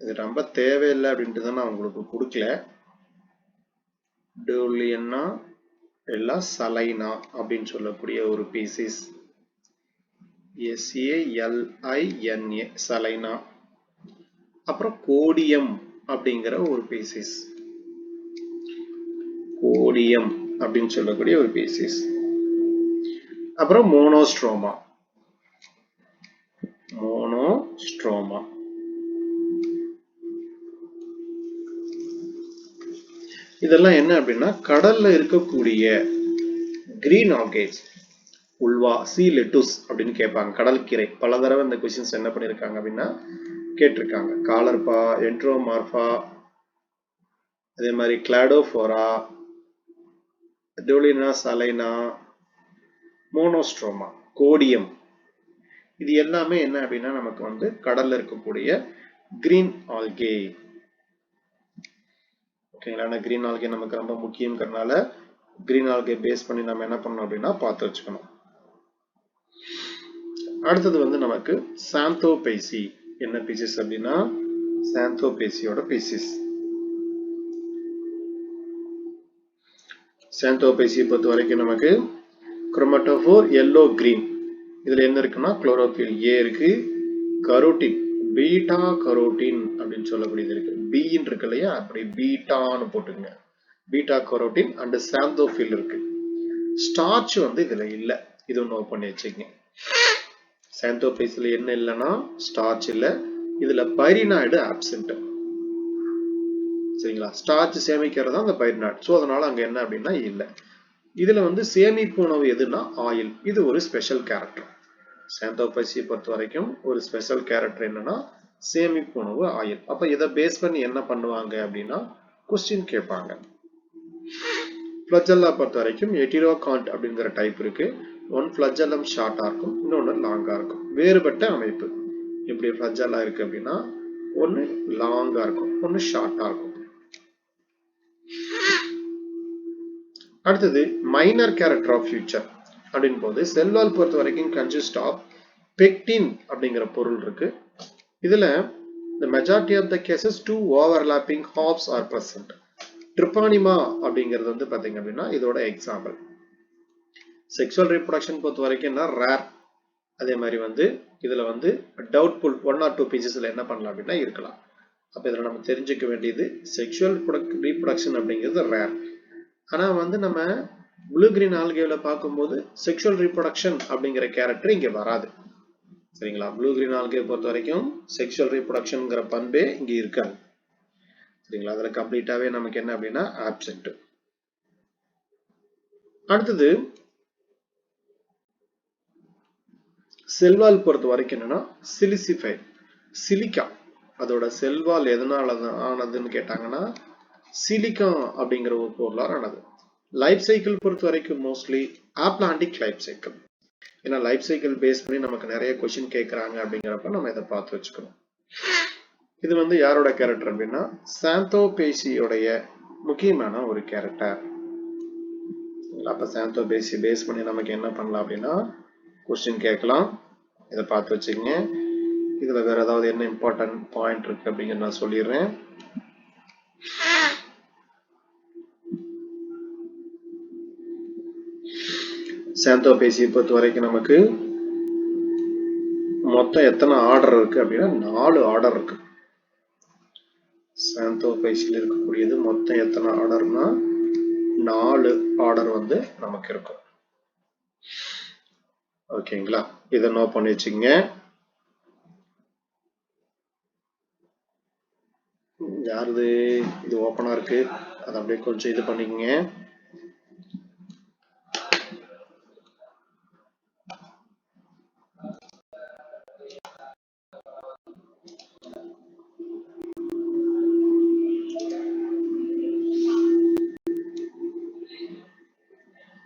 இது ரொம்ப தேவையில்லை அப்படின்ட்டு தான் நான் உங்களுக்கு கொடுக்கல. டியூலியனா எல்லாம் சலைனா அப்படின்னு சொல்லக்கூடிய ஒரு பீசஸ். SALINA சலைனா. அப்புறம் கோடியம் அப்படிங்கிற ஒரு பீசஸ். கோடியம் அப்படின்னு சொல்லக்கூடிய ஒரு பீசஸ். அப்புறம் மோனோஸ்ட்ரோமா. மோனோஸ்ட்ரோமா. இதெல்லாம் என்ன அப்படின்னா கடல்ல இருக்கக்கூடிய கிரீன் ஆல்கேஸ். உல்வா, சி லெட்டுஸ் அப்படின்னு கேட்பாங்க. கடல் கீரை பல தடவை இந்த क्वेश्चंस என்ன பண்ணிருக்காங்க அப்படின்னா கேட்டிருக்காங்க. காலர்பா, என்ட்ரோமார்பா, அதே மாதிரி கிளாடோபோரா, டியூலினா சலைனா, மோனோஸ்ட்ரோமா, கோடியம். இது எல்லாமே என்ன அப்படின்னா நமக்கு வந்து கடல்ல இருக்கக்கூடிய கிரீன் ஆல்கே. ஓகேங்களா? கிரீன் ஆல்கே நமக்கு ரொம்ப முக்கியம்ங்கறனால கிரீன் ஆல்கே பேஸ் பண்ணி நம்ம என்ன பண்ணணும் அப்படின்னா பார்த்து வச்சுக்கணும். அடுத்தது வந்து நமக்கு சாந்தோபைசி. என்ன பீசஸ் அப்படின்னா சாந்தோபைசியோட பீசஸ். சாந்தோபைசி பொறுத்த வரைக்கும் நமக்கு குரோமட்டோபோர் yellow green. இதுல என்ன இருக்குன்னா குளோரோபில் ஏ இருக்கு, கரோட்டின், பீட்டா கரோட்டின் அப்படின்னு சொல்லக்கூடியது இருக்கு. பீன் இருக்கு இல்லையா, அப்படி பீட்டான்னு போட்டுங்க. பீட்டா கரோட்டின் அண்ட் சாந்தோபில் இருக்கு. ஸ்டார்ச் வந்து இதுல இல்ல. இது நோட் பண்ணி வச்சுக்கங்க. சாந்தோபைசில என்ன இல்லைன்னா ஸ்டார்ச் இல்ல. இதுல பைரினாய்டு ஆப்சென்ட். சரிங்களா? ஸ்டார்ச் சேமிக்கிறது தான் அந்த பயிர் நாட். ஸோ அதனால அங்க என்ன அப்படின்னா இல்லை. இதுல வந்து சேமிப்பு உணவு எதுனா ஆயில். இது ஒரு ஸ்பெஷல் கேரக்டர். சாந்தோபைசியை பொறுத்த வரைக்கும் ஒரு ஸ்பெஷல் கேரக்டர் என்னன்னா சேமிப்பு உணவு ஆயில். அப்ப இதை பேஸ் பண்ணி என்ன பண்ணுவாங்க அப்படின்னா கொஸ்டின் கேட்பாங்க. ஃபிளஜெல்லா பொறுத்த வரைக்கும் எட்டிரோகாண்ட் அப்படிங்கிற டைப் இருக்கு. ஒன் ஃபிளஜெல்லம் ஷார்ட்டா இருக்கும், இன்னொன்று லாங்கா இருக்கும். வேறுபட்ட அமைப்பு. இப்படி ஃபிளஜெல்லா இருக்கு அப்படின்னா ஒன்னு லாங்கா இருக்கும், ஒன்னு ஷார்ட்டா இருக்கும். அடுத்தது மைனர் கேரக்டர் ஆஃப் ஃபியூச்சர் அப்படின் போது செல்வால் பொறுத்த வரைக்கும் கன்சிஸ்ட் ஆஃப் பெக்டின் அப்படிங்கிற பொருள் இருக்கு. இதுல the majority of the cases two overlapping halves are present. ட்ரிபானிமா அப்படிங்கிறது வந்து பாத்தீங்க அப்படின்னா இதோட எக்ஸாம்பிள். செக்ஷுவல் ரீப்ரொடக்ஷன் பொறுத்த வரைக்கும் என்ன ரேர். அதே மாதிரி வந்து இதுல வந்து டவுட்ஃபுல் 1 or 2 பீசஸ்ல என்ன பண்ணலாம் அப்படின்னா இருக்கலாம். அப்ப இதுல நம்ம தெரிஞ்சுக்க வேண்டியது செக்ஷுவல் ரீப்ரொடக்ஷன் அப்படிங்கிறது ரேர். ஆனா வந்து நம்ம ப்ளூ கிரீன் ஆல்கேல பார்க்கும்போது செக்ஷுவல் ரீப்ரொடக்ஷன் அப்படிங்கிற கேரக்டர் இங்க வராது. சரிங்களா? ப்ளூ கிரீன் ஆல்கே பொறுத்த வரைக்கும் செக்ஷுவல் ரீப்ரொடக்ஷன்ங்கிற பண்பே இங்க இருக்காது. சரிங்களா? அதுல கம்ப்ளீட்டாவே நமக்கு என்ன அப்படின்னா ஆப்சென்ட். அடுத்தது செல்வால் பொறுத்த வரைக்கும் என்னன்னா சிலிசிஃபை சிலிக்கா. அதோட செல்வால் எதனால ஆனதுன்னு கேட்டாங்கன்னா சிலிக்கா அப்படிங்கிற ஒரு பொருளால் ஆனது. லைஃப் சைக்கிள் பொறுத்த வரைக்கும் மோஸ்ட்லி ஆப்லாண்டிக் லைஃப் சைக்கிள். ஏன்னா லைஃப் சைக்கிள் பேஸ் பண்ணி நமக்கு நிறைய கொஸ்டின் கேட்கறாங்க அப்படிங்கிறப்ப நம்ம இதை பார்த்து வச்சுக்கணும். இது வந்து யாரோட கேரக்டர் அப்படின்னா சாந்தோபேசியோடைய முக்கியமான ஒரு கேரக்டர். அப்ப சாந்தோபேசி பேஸ் பண்ணி நமக்கு என்ன பண்ணலாம் அப்படின்னா கொஸ்டின் கேட்கலாம். இதை பார்த்து வச்சுக்கங்க. இதுல வேற ஏதாவது என்ன இம்பார்ட்டன்ட் பாயிண்ட் இருக்கு அப்படிங்கிற நான் சொல்லிடுறேன். சாந்தோபேசியை பொறுத்த வரைக்கும் நமக்கு மொத்தம் எத்தனை ஆர்டர் இருக்கு அப்படின்னா 4 ஆர்டர் இருக்கு. சாந்தோபேசியில் இருக்கக்கூடியது மொத்தம் எத்தனை ஆர்டர்னா 4 ஆர்டர் வந்து நமக்கு இருக்கும். ஓகேங்களா? இதை நோட் பண்ணி வச்சுக்கங்க. யாருது இது ஓப்பனா இருக்கு, அதை அப்படியே கொஞ்சம் இது பண்ணிக்கங்க.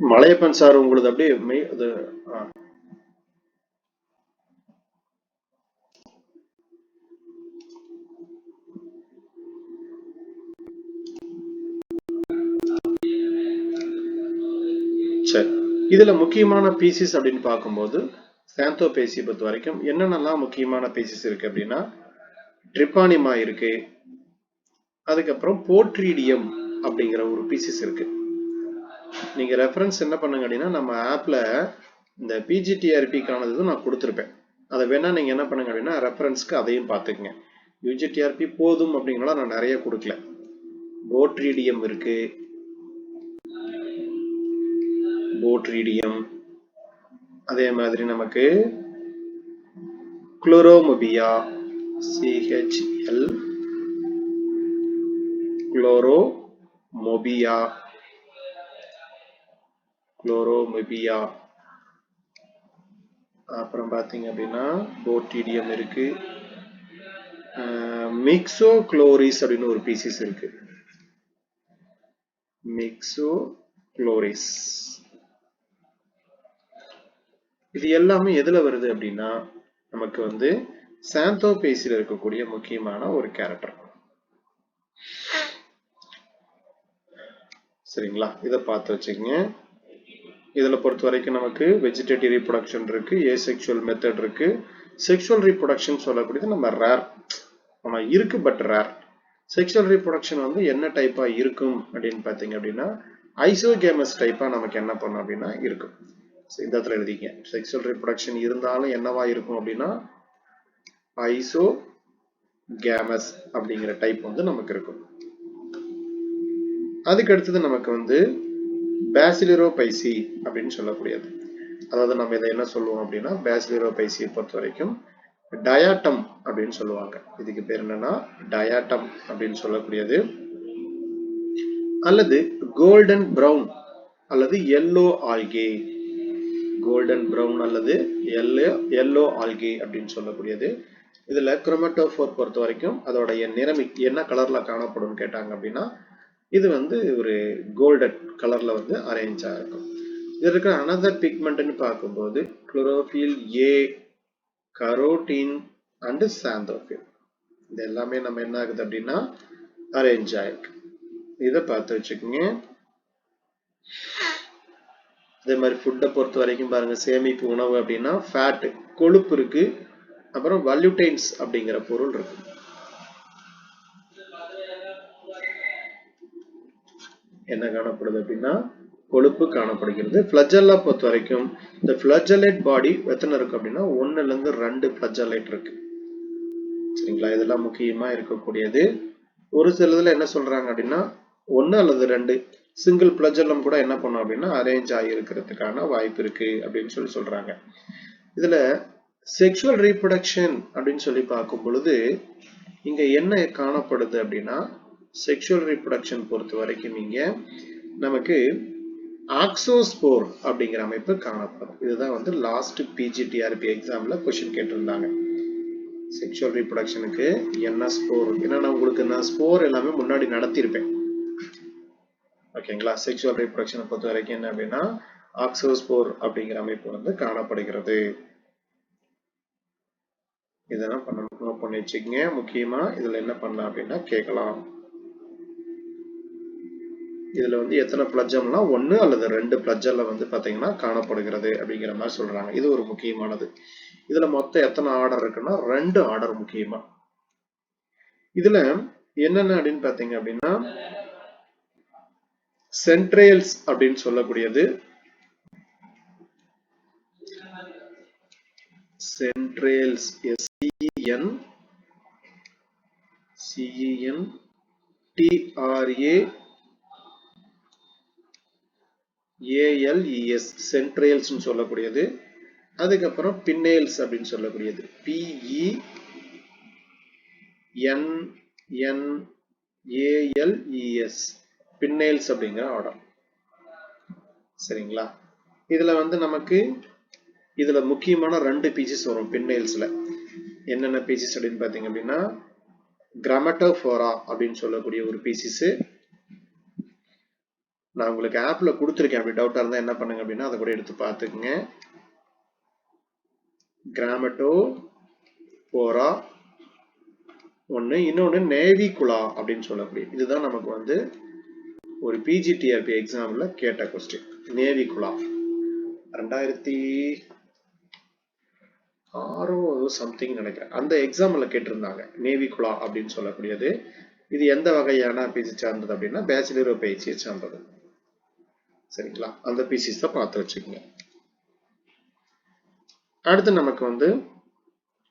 மலையப்பன் சார் உங்களுக்கு அப்படியே அது சரி. இதுல முக்கியமான பீசிஸ் அப்படின்னு பார்க்கும்போது சாந்தோபேசி பொறுத்த வரைக்கும் என்னென்னலாம் முக்கியமான பீசிஸ் இருக்கு அப்படின்னா ட்ரிபானிமா இருக்கு, அதுக்கப்புறம் போர்ட்ரீடியம் அப்படிங்கிற ஒரு பீசிஸ் இருக்கு. நீங்க ரெஃபரன்ஸ் என்ன பண்ணுங்க அப்படின்னா நம்ம ஆப்ல இந்த பிஜிடிஆர்பிக்கானது நான் கொடுத்துருப்பேன். அதை வேணா நீங்க என்ன பண்ணுங்க அப்படின்னா ரெஃபரன்ஸ்க்கு அதையும் பார்த்துக்குங்க. யூஜிடிஆர்பி போதும் அப்படிங்கலாம் நான் நிறைய கொடுக்கல. போர்ட்ரீடியம் இருக்கு, போர்ட்ரீடியம், அதே மாதிரி நமக்கு குளோரோமோபியா சிஹெச்எல் குளோரோமோபியா குளோரோமோபியா. அப்புறம் பாத்தீங்க அப்படின்னா போர்ட்ரீடியம் இருக்கு, மிக்சோக்ளோரிஸ் அப்படின்னு ஒரு பீசிஸ் இருக்கு. மிக்சோக்ளோரிஸ் இது எல்லாமே எதுல வருது அப்படின்னா நமக்கு வந்து சாந்தோபேசியில் இருக்கக்கூடிய முக்கியமான ஒரு கேரக்டர். சரிங்களா? இதை பார்த்து வச்சுக்கங்க. இதுல பொறுத்த வரைக்கும் நமக்கு வெஜிடேட்டிவ் ரீப்ரொடக்ஷன் இருக்கு, ஏசெக்சுவல் மெத்தட் இருக்கு. செக்ஷுவல் ரீப்ரொடக்ஷன் சொல்லக்கூடியது நம்ம ரேர், ஆனா இருக்கு பட் ரேர். செக்ஷுவல் ரீப்ரொடக்ஷன் வந்து என்ன டைப்பா இருக்கும் அப்படின்னு பாத்தீங்க அப்படின்னா ஐசோகேமஸ் டைப்பா நமக்கு என்ன பண்ணும் அப்படின்னா இருக்கும். இந்த இடத்துல எழுதிங்க. செக்ஷுவல் ரீப்ரொடக்ஷன் இருந்தாலும் என்னவா இருக்கும் அப்படின்னா ஐசோகேமஸ் அப்படிங்கிற டைப் வந்து நமக்கு இருக்கும். அதுக்கு அடுத்தது நமக்கு வந்து பேசிலரோபைசி அப்படின்னு சொல்லக்கூடியது. அதாவது நம்ம இதை என்ன சொல்லுவோம் அப்படின்னா பேசிலரோபைசியை பொறுத்த வரைக்கும் டயாட்டம் அப்படின்னு சொல்லுவாங்க. இதுக்கு பேர் என்னன்னா டயாட்டம் அப்படின்னு சொல்லக்கூடியது. அல்லது கோல்டன் பிரவுன் அல்லது எல்லோ ஆல்கே. கோல்டன் பிரவுன் அல்லது எல்லோ ஆல்கே அப்படின்னு சொல்லக்கூடியது. இதுல குரோமட்டோஃபோர் பொறுத்த வரைக்கும் அதோடைய நிறம் என்ன கலர்ல காணப்படும் கேட்டாங்க அப்படின்னா இது வந்து ஒரு கோல்டன் கலர்ல வந்து அரேஞ்ச் ஆயிருக்கும். இது இருக்கிற அனதர் பிக்மெண்ட்னு பார்க்கும்போது குளோரோஃபில் ஏ, கரோட்டின் அண்ட் சாந்தோஃபில். இது எல்லாமே நம்ம என்ன ஆகுது அப்படின்னா அரேஞ்ச் ஆயிருக்கு. இதை பார்த்து வச்சுக்கோங்க. அதே மாதிரி ஃபுட்டை பொறுத்த வரைக்கும் பாருங்க, சேமிப்பு உணவு அப்படின்னா ஃபேட் கொழுப்பு இருக்கு, அப்புறம் வல்யூட்டைன்ஸ் அப்படிங்கிற பொருள் இருக்கு. என்ன காணப்படுது அப்படின்னா கொழுப்பு காணப்படுகிறது. ஃபிளஜெல்லா பொறுத்த வரைக்கும் இந்த ஃபிளஜெலேட் பாடி எத்தனை இருக்கு அப்படின்னா 1ல இருந்து 2 ஃபிளஜெலேட் இருக்கு. சரிங்களா, இதெல்லாம் முக்கியமா இருக்கக்கூடியது. ஒரு சிலதுல என்ன சொல்றாங்க அப்படின்னா 1 அல்லது 2 சிங்கிள் ஃபிளஜெல்லம் கூட என்ன பண்ணும் அப்படின்னா அரேஞ்ச் ஆகி இருக்கிறதுக்கான வாய்ப்பு இருக்கு அப்படின்னு சொல்றாங்க. இதுல செக்ஷுவல் ரீப்ரொடக்ஷன் அப்படின்னு சொல்லி பார்க்கும் பொழுது இங்க என்ன காணப்படுது அப்படின்னா செக்ஷுவல் ரீப்ரொடக்ஷன் பொறுத்த வரைக்கும் இங்க நமக்கு ஆக்சோஸ்போர் அப்படிங்கிற அமைப்பு காணப்படும். இதுதான் வந்து லாஸ்ட் பிஜிடிஆர்பி எக்ஸாம்ல கொஸ்டின் கேட்டிருந்தாங்க. செக்ஷுவல் ரீப்ரொடக்ஷனுக்கு என்ன ஸ்போர், ஏன்னா நான் உங்களுக்கு நான் ஸ்போர் எல்லாமே முன்னாடி நடத்தியிருப்பேன். ஓகேங்களா, செக்ஷுவல் ரீப்ரொடக்ஷனை பொறுத்த வரைக்கும் என்ன அப்படின்னா ஆக்சோஸ்போர் அப்படிங்கிற அமைப்பு வந்து காணப்படுகிறது. இதெல்லாம் பண்ணி வச்சுக்கங்க. முக்கியமா இதுல என்ன பண்ணலாம் அப்படின்னா கேட்கலாம். இதுல வந்து எத்தனை பிளஜம்னா 1 அல்லது 2 பிளஜல்ல வந்து பாத்தீங்கன்னா காணப்படுகிறது அப்படிங்கிற மாதிரி சொல்றாங்க. இது ஒரு முக்கியமானது. இதுல மொத்தம் எத்தனை ஆர்டர் இருக்குன்னா 2 ஆர்டர் முக்கியமா. இதுல என்னென்ன அப்படின்னு பாத்தீங்க அப்படின்னா சென்ட்ரேல்ஸ் அப்படின்னு சொல்லக்கூடியது, சென்ட்ரேல்ஸ் CENTRALES சென்ட்ரேல்ஸ் சொல்லக்கூடியது. அதுக்கப்புறம் பின்னேல்ஸ் அப்படின்னு சொல்லக்கூடியது PENNALES பின்னேல்ஸ் அப்படிங்கிற ஆர்டர். சரிங்களா, இதுல வந்து நமக்கு இதுல முக்கியமான 2 பீசஸ் வரும் பின்னேல்ஸ்ல. என்னென்ன பீசஸ் அப்படின்னு பாத்தீங்க அப்படின்னா கிராமட்டோஃபோரா அப்படின்னு சொல்லக்கூடிய ஒரு பீசஸ். நான் உங்களுக்கு ஆப்ல கொடுத்துருக்கேன், அப்படி டவுட்டா இருந்தா என்ன பண்ணுங்க அப்படின்னா அதை கூட எடுத்து பார்த்துக்குங்க. கிராமட்டோஃபோரா ஒண்ணு, இன்னொன்னு நேவிகுலா அப்படின்னு சொல்லக்கூடிய. இதுதான் நமக்கு வந்து ஒரு பிஜிடிஆர்பி எக்ஸாம்ல கேட்ட கொஸ்டின். நேவிகுலா 2006 சம்திங் நினைக்கிறேன், அந்த எக்ஸாம்ல கேட்டிருந்தாங்க நேவிகுலா அப்படின்னு சொல்லக்கூடியது. இது எந்த வகையான பீசி சார்ந்தது அப்படின்னா பேச்சுலர் பயிற்சியை சார்ந்தது. சரிங்களா, அந்த பீசிஸ் தான் பார்த்து வச்சுக்கோங்க. அடுத்து நமக்கு வந்து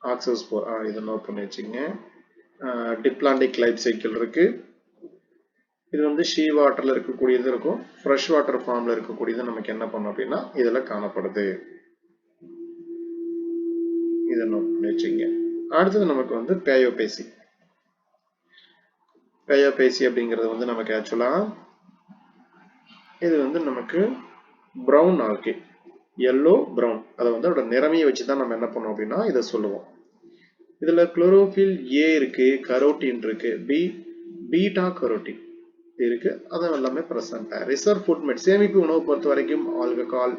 ஆக்சோஸ்போர், இதை நோட் பண்ணி வச்சுக்கோங்க. டிப்ளாண்டிக் லைஃப் சைக்கிள் இருக்கு. இது வந்து ஷீ வாட்டர்ல இருக்கக்கூடியது இருக்கும், ஃப்ரெஷ் வாட்டர் ஃபார்ம்ல இருக்கக்கூடியது நமக்கு என்ன பண்ணும் அப்படின்னா இதுல காணப்படுது. இதை நோட் பண்ணி வச்சுக்கோங்க. அடுத்தது நமக்கு வந்து பேயோபேசி. பேயோபேசி அப்படிங்கிறது வந்து நமக்கு ஆக்சுவலா இது வந்து நமக்கு பிரவுன் ஆல்கே, எல்லோ பிரவுன், அதை வந்து அதோட நிறமையை வச்சுதான் நம்ம என்ன பண்ணோம் அப்படின்னா இதை சொல்லுவோம். இதுல குளோரோஃபில் ஏ இருக்கு, கரோட்டின் இருக்கு, பீட்டா கரோட்டின் இருக்கு, அது எல்லாமே பிரசன்ட். ரிசர்வ் ஃபுட்மெட் சேமிப்பு உணவு பொறுத்த வரைக்கும் ஆல்கஹால்,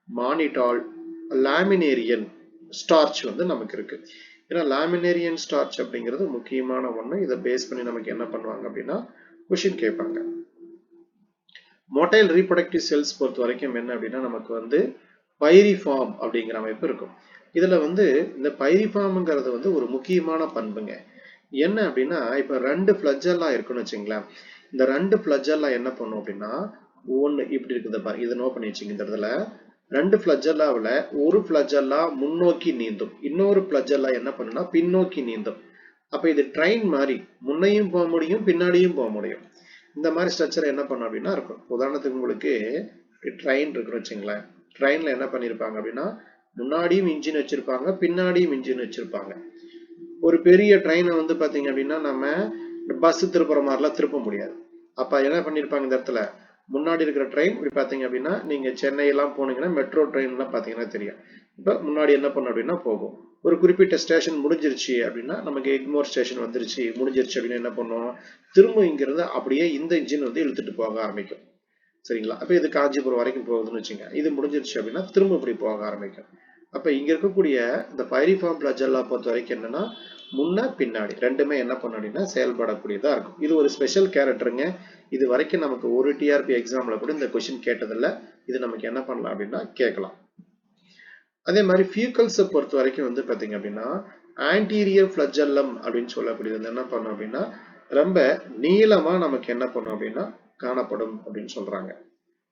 மானிட்டால், லாமினேரியன் ஸ்டார்ச் வந்து நமக்கு இருக்கு. ஏன்னா லாமினேரியன் ஸ்டார்ச் அப்படிங்கிறது முக்கியமான ஒண்ணு. இதை பேஸ் பண்ணி நமக்கு என்ன பண்ணுவாங்க அப்படின்னா கொஸ்டின் கேட்பாங்க. மொட்டைல் ரீப்ரொடக்டிவ் செல்ஸ் பொறுத்த வரைக்கும் என்ன அப்படின்னா நமக்கு வந்து பைரிஃபார்ம் அப்படிங்கிற அமைப்பு இருக்கும். இதுல வந்து இந்த பைரிஃபார்ம்ங்கிறது வந்து ஒரு முக்கியமான பண்புங்க. என்ன அப்படின்னா இப்ப 2 ஃபிளஜெல்லா இருக்குன்னு வச்சுங்களேன். இந்த 2 ஃபிளஜெல்லா என்ன பண்ணும் அப்படின்னா ஒன்னு இப்படி இருக்குது பாருங்க, இதை நோட் பண்ணி வச்சுங்க. இந்த இடத்துல 2 ஃபிளஜெல்லாவில் ஒரு ஃபிளஜெல்லா முன்னோக்கி நீந்தும், இன்னொரு ஃபிளஜெல்லா என்ன பண்ணுன்னா பின்னோக்கி நீந்தும். அப்ப இது ட்ரெயின் மாதிரி முன்னையும் போக முடியும் பின்னாடியும் போக முடியும். இந்த மாதிரி ஸ்ட்ரக்சர் என்ன பண்ணும் அப்படின்னா இருக்கும். உதாரணத்துக்கு உங்களுக்கு ட்ரெயின் இருக்குன்னு வச்சுங்களேன். ட்ரெயின்ல என்ன பண்ணிருப்பாங்க அப்படின்னா முன்னாடியும் இன்ஜின் வச்சிருப்பாங்க, பின்னாடியும் இன்ஜின் வச்சிருப்பாங்க. ஒரு பெரிய ட்ரெயினை வந்து பாத்தீங்க அப்படின்னா நம்ம பஸ் திருப்புற மாதிரிலாம் திருப்ப முடியாது. அப்ப என்ன பண்ணிருப்பாங்க இந்த இடத்துல, முன்னாடி இருக்கிற ட்ரெயின் இப்படி பாத்தீங்க அப்படின்னா நீங்க சென்னை எல்லாம் போனீங்கன்னா மெட்ரோ ட்ரெயின் எல்லாம் பாத்தீங்கன்னா தெரியும். இப்ப முன்னாடி என்ன பண்ணும் அப்படின்னா போகும். ஒரு குறிப்பிட்ட ஸ்டேஷன் முடிஞ்சிருச்சு அப்படின்னா நமக்கு எக்மோர் ஸ்டேஷன் வந்துருச்சு முடிஞ்சிருச்சு அப்படின்னு என்ன பண்ணும், திரும்ப இங்கிருந்து அப்படியே இந்த இன்ஜின் வந்து இழுத்துட்டு போக ஆரம்பிக்கும். சரிங்களா? அப்ப இது காஞ்சிபுரம் வரைக்கும் போகுதுன்னு வச்சுங்க. இது முடிஞ்சிருச்சு அப்படின்னா திரும்ப இப்படி போக ஆரம்பிக்கும். அப்ப இங்க இருக்கக்கூடிய இந்த பைரிஃபார்ம் ஃபிளஜெல்லா பொறுத்த வரைக்கும் என்னன்னா முன்ன பின்னாடி ரெண்டுமே என்ன பண்ணும் அப்படின்னா செயல்படக்கூடியதா இருக்கும். இது ஒரு ஸ்பெஷல் கேரக்டருங்க. இது வரைக்கும் நமக்கு ஒரு டிஆர்பி எக்ஸாம்ல கூட இந்த கொஸ்டின் கேட்டதில்ல. இது நமக்கு என்ன பண்ணலாம் அப்படின்னா கேட்கலாம். அதே மாதிரி ஃபியூக்கல்ஸை பொறுத்த வரைக்கும் வந்து பாத்தீங்க அப்படின்னா ஆன்டீரியர் ஃபிளஜெல்லம் அப்படின்னு சொல்லக்கூடியது என்ன பண்ணும் அப்படின்னா ரொம்ப நீளமா நமக்கு என்ன பண்ணும் அப்படின்னா காணப்படும் அப்படின்னு சொல்றாங்க.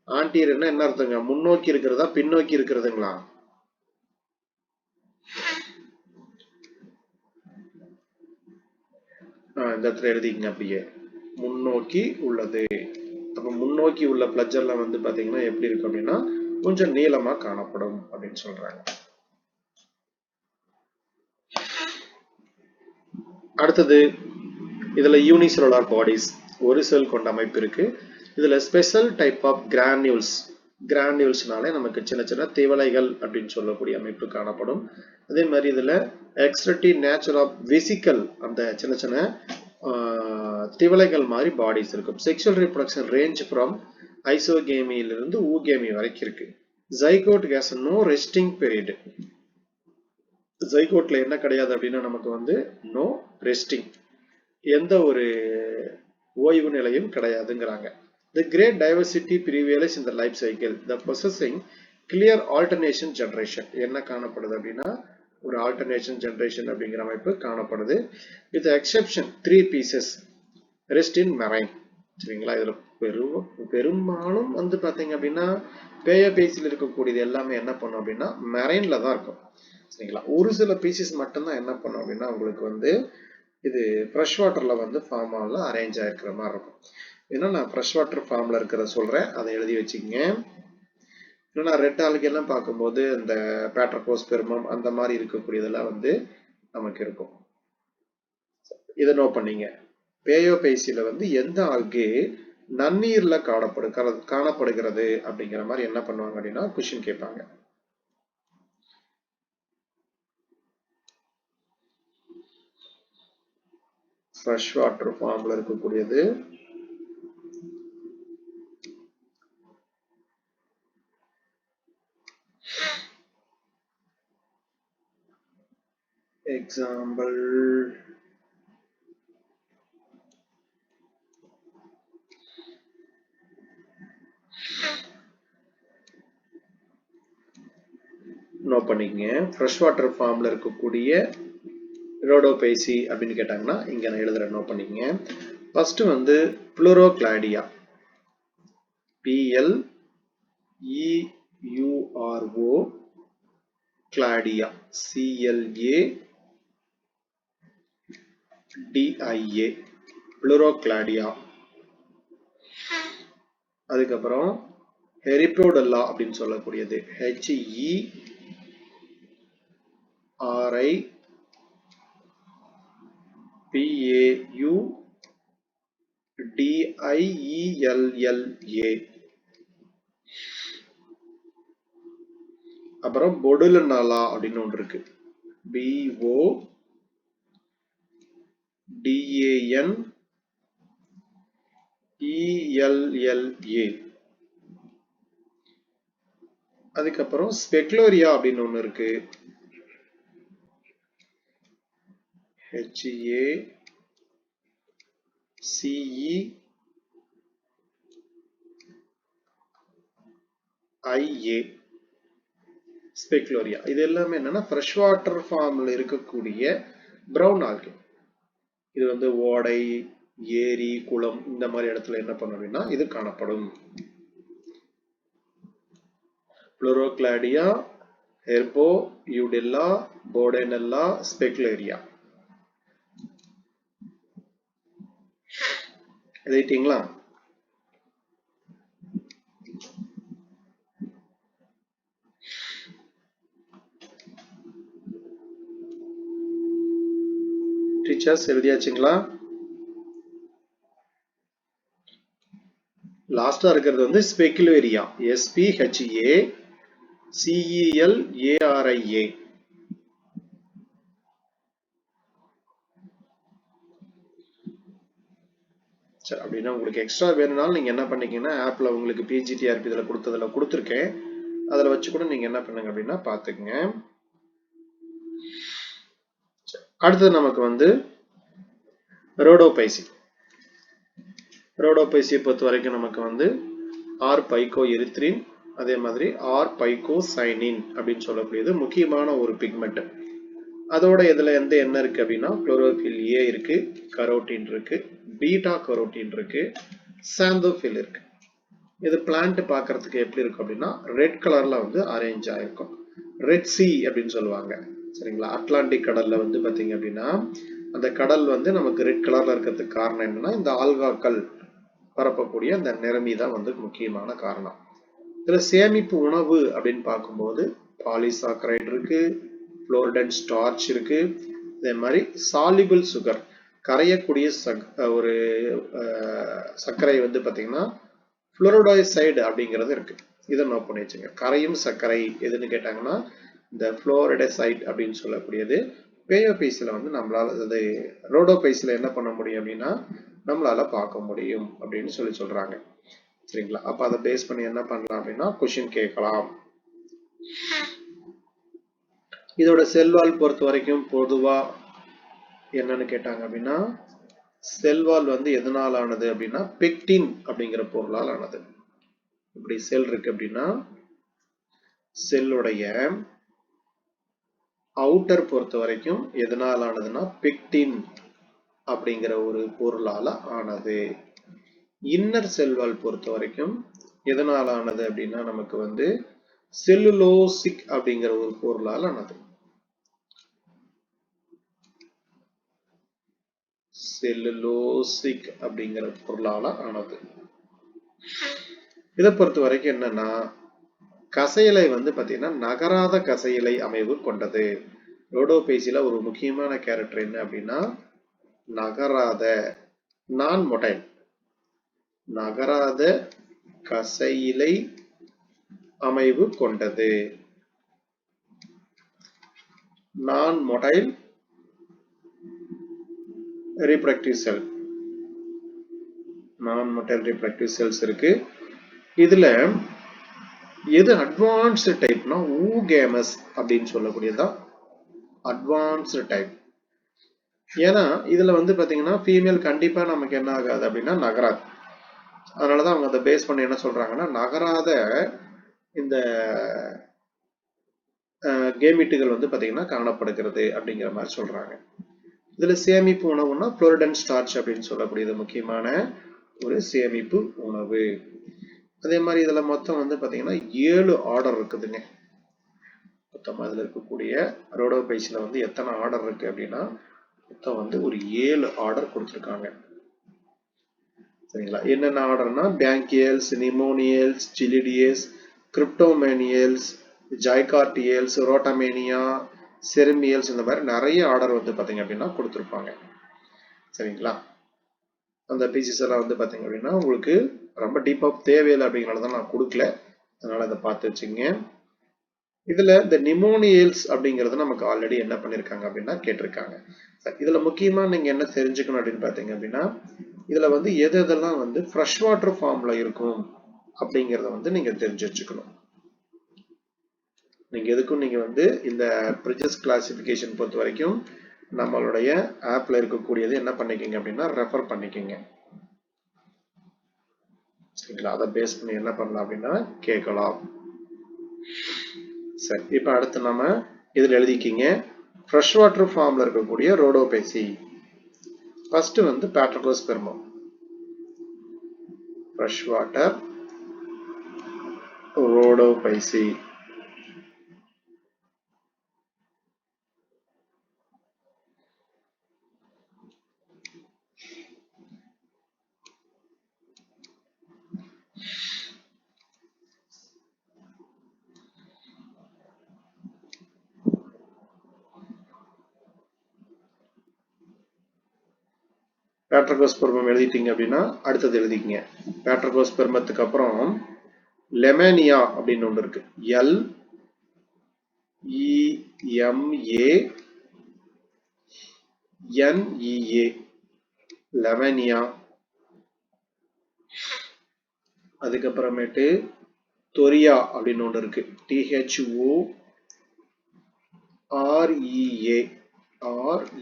ஆன்டீரியர்னா என்ன அர்த்தங்க, முன்னோக்கி இருக்கிறதா பின்னோக்கி இருக்கிறதுங்களா? இந்த இடத்துல எழுதிக்கங்க அப்படியே, முன்னோக்கி உள்ளது. அப்ப முன்னோக்கி உள்ள ஃபிளஜெல்லம் வந்து பாத்தீங்கன்னா எப்படி இருக்கும் அப்படின்னா கொஞ்சம் நீளமா காணப்படும் அப்படின்னு சொல்றாங்க. அடுத்தது இதுல யூனிசெல்லுலார் பாடிஸ், ஒரு செல் கொண்ட அமைப்பு இருக்கு. இதுல ஸ்பெஷல் டைப் ஆஃப் கிரானியூல்ஸ்னாலே நமக்கு சின்ன சின்ன திவலைகள் அப்படின்னு சொல்லக்கூடிய அமைப்பு காணப்படும். அதே மாதிரி இதுல எக்ஸ்ட்ரக்டிவ் நேச்சர் ஆஃப் வெசிக்கல், அந்த சின்ன சின்ன திவலைகள் மாதிரி பாடிஸ் இருக்கும். செக்ஷுவல் ரீப்ரொடக்ஷன் ரேஞ்ச் ஃப்ரம் ஐசோகேமியிலிருந்து ஊகேமி வரைக்கும் இருக்கு. Zygote has no resting period. ஜைகோட்ல என்ன கிடையாது அப்படின்னா நமக்கு வந்து நோ ரெஸ்டிங், எந்த ஒரு ஓய்வு நிலையும் கிடையாதுங்கிறாங்க. The great diversity prevails in the life cycle, the possessing clear alternation generation. என்ன காணப்படுது அப்படின்னா ஒரு alternation generation அப்படிங்கிற அமைப்பு காணப்படுது. With the exception 3 pieces rest in marine. சரிங்களா? இதுல பெரும்பாலும் வந்து பாத்தீங்க அப்படின்னா பேயபேசியில் இருக்கக்கூடியது எல்லாமே என்ன பண்ணும் அப்படின்னா மெரைன்ல தான் இருக்கும். சரிங்களா? ஒரு சில பீசஸ் மட்டும்தான் என்ன பண்ணும் அப்படின்னா உங்களுக்கு வந்து இது ஃப்ரெஷ் வாட்டர்ல வந்து ஃபார்ம் ஆகல அரேஞ்ச் ஆயிருக்கிற மாதிரி இருக்கும். ஏன்னா நான் ஃப்ரெஷ் வாட்டர் ஃபார்ம்ல இருக்கிறத சொல்றேன், அதை எழுதி வச்சுக்கோங்க. இல்லைன்னா ரெட் ஆல்கே எல்லாம் பார்க்கும்போது இந்த பேட்ரகோஸ்பெர்மம் அந்த மாதிரி இருக்கக்கூடியதெல்லாம் வந்து நமக்கு இருக்கும். இதை நோட் பண்ணீங்க. பேயோபேசியில வந்து எந்த ஆல்கே நன்னீர்ல காணப்படுகிறது அப்படிங்கிற மாதிரி என்ன பண்ணுவாங்க அப்படின்னா கொஸ்டின் கேட்பாங்க. ஃப்ரெஷ் வாட்டர் ஃபார்ம்ல இருக்கக்கூடியது எக்ஸாம்பிள் நோட் பண்ணிக்கங்க. ஃப்ரெஷ் வாட்டர் ஃபார்ம்ல இருக்கக்கூடிய ரோடோபேசி அப்படின்னு கேட்டாங்கன்னா இங்க நான் எழுதுறேன், நோட் பண்ணிக்கங்க. ஃபர்ஸ்ட் வந்து புளூரோக்ளாடியா, PLEURO, கிளாடியா, CLADIA, புளூரோக்ளாடியா. அதுக்கப்புறம் ஹெரிப்ரோடெல்லா அப்படின்னு சொல்லக்கூடியது HERIPAUDIELLA. அப்புறம் பொடுலனாலா அப்படின்னு ஒன்று இருக்கு, BODANELLA. அதுக்கப்புறம் ஸ்பெக்லோரியா அப்படின்னு ஒன்று இருக்கு, HACEIA, ஸ்பெக்லோரியா. இது எல்லாமே என்னன்னா ஃப்ரெஷ் வாட்டர் ஃபார்ம்ல இருக்கக்கூடிய பிரவுன் ஆல்கே. இது வந்து ஓடை, ஏரி, குளம் இந்த மாதிரி இடத்துல என்ன பண்ணும் அப்படின்னா இது காணப்படும். புளூரோக்ளாடியா, ஹெர்போயூடெல்லா, போடெனெல்லா, ஸ்பெக்லேரியா. எழுதிட்டீங்களா? டீச்சர்ஸ் எழுதியாச்சுங்களா? லாஸ்டா இருக்கிறது வந்து ஸ்பெகுலேரியா, SPHACELARIA. சரி, அப்படின்னா உங்களுக்கு எக்ஸ்ட்ரா வேணும்னாலும் நீங்க என்ன பண்ணிக்கீங்கன்னா ஆப்ல உங்களுக்கு PGTRP இதுல கொடுத்துருக்கேன், அதில் வச்சு கூட நீங்க என்ன பண்ணுங்க அப்படின்னா பாத்துக்கங்க. அடுத்தது நமக்கு வந்து ரோடோபைசி. ரோடோபைசியை பொறுத்த வரைக்கும் நமக்கு வந்து R-பைகோஎரித்ரின், அதே மாதிரி R-பைகோசைனின் அப்படின்னு சொல்லக்கூடியது முக்கியமான ஒரு பிக்மெண்ட். அதோட இதுல எந்த என்ன இருக்கு அப்படின்னா குளோரோபில் A இருக்கு, கரோட்டின் இருக்கு, பீட்டா கரோட்டின் இருக்கு, சாந்தோபில் இருக்கு. இது பிளான்ட் பார்க்கறதுக்கு எப்படி இருக்கும் அப்படின்னா ரெட் கலர்ல வந்து அரேஞ்ச் ஆயிருக்கும். ரெட் சி அப்படின்னு சொல்லுவாங்க. சரிங்களா? அட்லாண்டிக் கடல்ல வந்து பாத்தீங்க அப்படின்னா அந்த கடல் வந்து நமக்கு ரெட் கலர்ல இருக்கிறதுக்கு காரணம் என்னன்னா இந்த ஆல்காக்கள் பரப்பக்கூடிய அந்த நிறமி தான் வந்து முக்கியமான காரணம். இதுல சேமிப்பு உணவு அப்படின்னு பார்க்கும்போது பாலிசாக்கரைட் இருக்கு, புளோரிடன் ஸ்டார்ச் இருக்கு, அதே மாதிரி சாலிபிள் சுகர் கரையக்கூடிய ஒரு சர்க்கரை வந்து பாத்தீங்கன்னா புளோரைடைசைடு அப்படிங்கிறது இருக்கு. இதை நோட் பண்ணி வச்சுங்க. கரையும் சர்க்கரை எதுன்னு கேட்டாங்கன்னா இந்த புளோரைடைசைடு அப்படின்னு சொல்லக்கூடியது பேயோபைசில வந்து நம்மளால அது ரோடோபைசில என்ன பண்ண முடியும் அப்படின்னா நம்மளால பார்க்க முடியும் அப்படின்னு சொல்றாங்க. சரிங்களா? அப்ப அதை பேஸ் பண்ணி என்ன பண்ணலாம் அப்படின்னா கொஸ்டின் கேட்கலாம். இதோட செல்வால் பொறுத்த வரைக்கும் பொதுவா என்னன்னு கேட்டாங்க அப்படின்னா செல்வால் வந்து எதனால் ஆனது அப்படின்னா பெக்டின் அப்படிங்கிற பொருளால் ஆனது. இப்படி செல் இருக்கு அப்படின்னா செல்லுடைய அவுட்டர் பொறுத்த வரைக்கும் எதனால் ஆனதுன்னா பெக்டின் அப்படிங்கிற ஒரு பொருளால ஆனது. இன்னர் செல்வால் பொறுத்த வரைக்கும் எதனால் ஆனது அப்படின்னா நமக்கு வந்து செல்லுலோசிக் அப்படிங்கிற ஒரு பொருளால் ஆனது. செல்லுலோசிக் அப்படிங்கிற பொருளால ஆனது. இதை பொறுத்த வரைக்கும் என்னன்னா கசையிலை வந்து பாத்தீங்கன்னா நகராத கசையிலை அமைவு கொண்டது. ரோடோபைசில ஒரு முக்கியமான கேரக்டர் என்ன அப்படின்னா நகராத நான் மொடைல் நகராத கசையிலை அமைவு கொண்டது. நான் மொடைல் ரீப்ரடக்டிவ் செல், நான் மொடைல் ரீப்ரடக்டிவ் செல்ஸ் இருக்கு. இதுல எது அட்வான்ஸ்டு டைப்னா ஊகேமஸ் அப்படின்னு சொல்லக்கூடியதான் அட்வான்ஸ்டு டைப். ஏன்னா இதுல வந்து பாத்தீங்கன்னா ஃபீமேல் கண்டிப்பா நமக்கு என்ன ஆகாது அப்படின்னா நகராது. அதனாலதான் அவங்க அதை பேஸ் பண்ணி என்ன சொல்றாங்கன்னா நகராத இந்த கேமிட்டுகள் வந்து பாத்தீங்கன்னா காணப்படுகிறது அப்படிங்கிற மாதிரி சொல்றாங்க. இதுல சேமிப்பு உணவுன்னா புளோரிடன் ஸ்டார்ச் அப்படின்னு சொல்லக்கூடியது முக்கியமான ஒரு சேமிப்பு உணவு. அதே மாதிரி இதுல மொத்தம் வந்து பாத்தீங்கன்னா 7 ஆர்டர் இருக்குதுங்க. மொத்தமா இதுல இருக்கக்கூடிய ரோடோபைசில வந்து எத்தனை ஆர்டர் இருக்கு அப்படின்னா மொத்தம் வந்து ஒரு 7 ஆர்டர் கொடுத்திருக்காங்க. சரிங்களா? என்னென்ன ஆர்டர்னா பேங்கியல்ஸ், நிமோனியல்ஸ், சிலிடியஸ், கிரிப்டோமேனியல்ஸ், ஜைகார்டியல்ஸ், ரோட்டமேனியா, செரிமியல்ஸ், இந்த மாதிரி நிறைய ஆர்டர் வந்து பாத்தீங்க அப்படின்னா கொடுத்திருப்பாங்க. சரிங்களா? அந்த பீசஸ் எல்லாம் வந்து பாத்தீங்க அப்படின்னா உங்களுக்கு ரொம்ப டீப்பா தேவையில்லை அப்படிங்கிறத நான் கொடுக்கல, அதனால அதை பார்த்து வச்சுங்க. இதுல இந்த நிமோனியல்ஸ் அப்படிங்கறது நமக்கு ஆல்ரெடி என்ன பண்ணிருக்காங்க அப்படின்னா கேட்டிருக்காங்க. இதுல முக்கியமா நீங்க என்ன தெரிஞ்சுக்கணும் அப்படின்னு பாத்தீங்க அப்படின்னா இதுல வந்து எதெல்லாம் வந்து ஃப்ரெஷ் வாட்டர் ஃபார்ம்ல இருக்கும் அப்படிங்கறத வந்து நீங்க தெரிஞ்சு வச்சுக்கணும். நீங்க எதுக்கும் நீங்க வந்து இந்த பிரிட்ஜஸ் கிளாசிபிகேஷன் பொறுத்த வரைக்கும் நம்மளுடைய ஆப்ல இருக்கக்கூடியது என்ன பண்ணிக்கங்க அப்படின்னா ரெஃபர் பண்ணிக்கங்க. சரிங்களா? அதை பேஸ் பண்ணி என்ன பண்ணலாம் அப்படின்னா கேட்கலாம். சரி, இப்ப அடுத்து நம்ம இதுல எழுதிக்கிங்க ஃப்ரெஷ் வாட்டர் ஃபார்ம்ல இருக்கக்கூடிய ரோடோபைசி. ஃபர்ஸ்ட் வந்து பேட்ரோகோஸ்பெர்மம், ஃப்ரெஷ் வாட்டர் ரோடோபைசி. பேட்ரகோஸ்பெர்மம் எழுதிட்டீங்க அப்படின்னா அடுத்தது எழுதிக்கங்க. பேட்ரகோஸ்பெர்மத்துக்கு அப்புறம் லெமேனியா அப்படின்னு ஒன்று இருக்கு. LEMANEA லெமேனியா. அதுக்கப்புறமேட்டு தொரியா அப்படின்னு ஒன்று இருக்கு.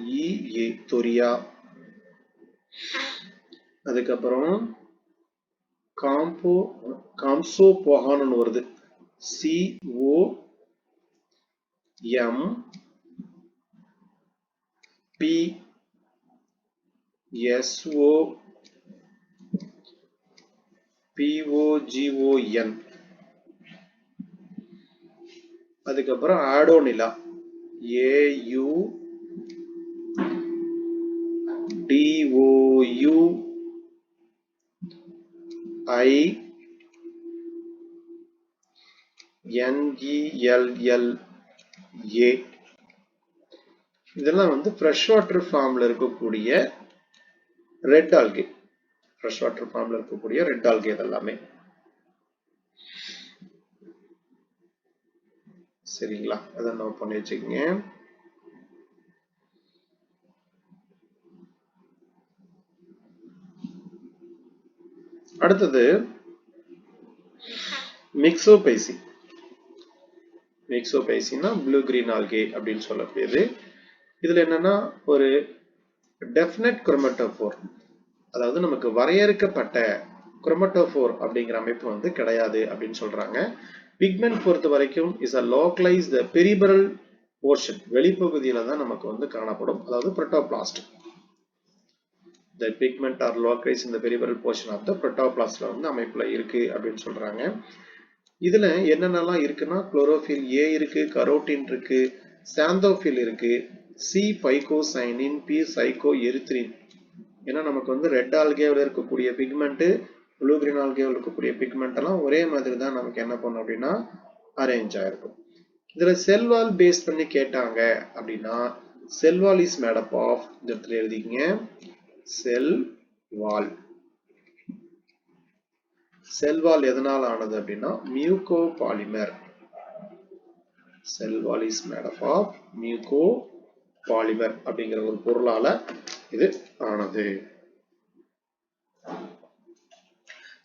THOREA தொரியா. அதுக்கப்புறம் காம்சோபோகான்னு வருது. COMPSOPOGON. அதுக்கப்புறம் ஆடோனிலா AUDOUINELLA. இதெல்லாம் வந்து ஃப்ரெஷ் வாட்டர் ஃபார்ம்ல இருக்கக்கூடிய ரெட் ஆல்கே. ஃப்ரெஷ் வாட்டர் ஃபார்ம்ல இருக்கக்கூடிய ரெட் ஆல்கே இதெல்லாமே. சரிங்களா? அதை நோட் பண்ணி வச்சுக்கோங்க. அடுத்தது மிக்சோபைசி. மிக்சோபைசினா ப்ளூ கிரீன் ஆல்கே அப்படின்னு சொல்லக்கூடியது. இதுல என்னன்னா ஒரு டெஃபினட் குரோமேட்டோபோர், அதாவது நமக்கு வரையறுக்கப்பட்ட குரோமேட்டோபோர் அப்படிங்கிற அமைப்பு வந்து கிடையாது அப்படின்னு சொல்றாங்க. பிக்மெண்ட் பொறுத்த வரைக்கும் is a localised peripheral portion, வெளிப்பகுதியில தான் நமக்கு வந்து காணப்படும். அதாவது protoplast. The pigment are localized in the peripheral portion of the protoplast வந்து அமைப்புல இருக்கு அப்படின்னு சொல்றாங்க. இதுல என்னென்னலாம் இருக்குன்னா குளோரோஃபில் ஏ இருக்கு, கரோட்டின் இருக்கு, சாந்தோஃபில் இருக்கு, சி பைகோசைனின், பி சைக்கோ எரித்ரின். ஏன்னா நமக்கு வந்து ரெட் ஆல்கேவில் இருக்கக்கூடிய பிக்மெண்ட், ப்ளூ கிரீன் ஆல்கேவில் இருக்கக்கூடிய பிக்மெண்ட் எல்லாம் ஒரே மாதிரி தான் நமக்கு என்ன பண்ணும் அப்படின்னா அரேஞ்ச் ஆயிருக்கும். இதுல செல் வால் பேஸ் பண்ணி கேட்டாங்க அப்படின்னா cell wall is made up of, இந்த இடத்துல எழுதிங்க செல் வால். செல் வால் எதனால ஆனது அப்படின்னா mucopolymer. Cell wall is made up of mucopolymer அப்படிங்கிற ஒரு பொருளால இது ஆனது.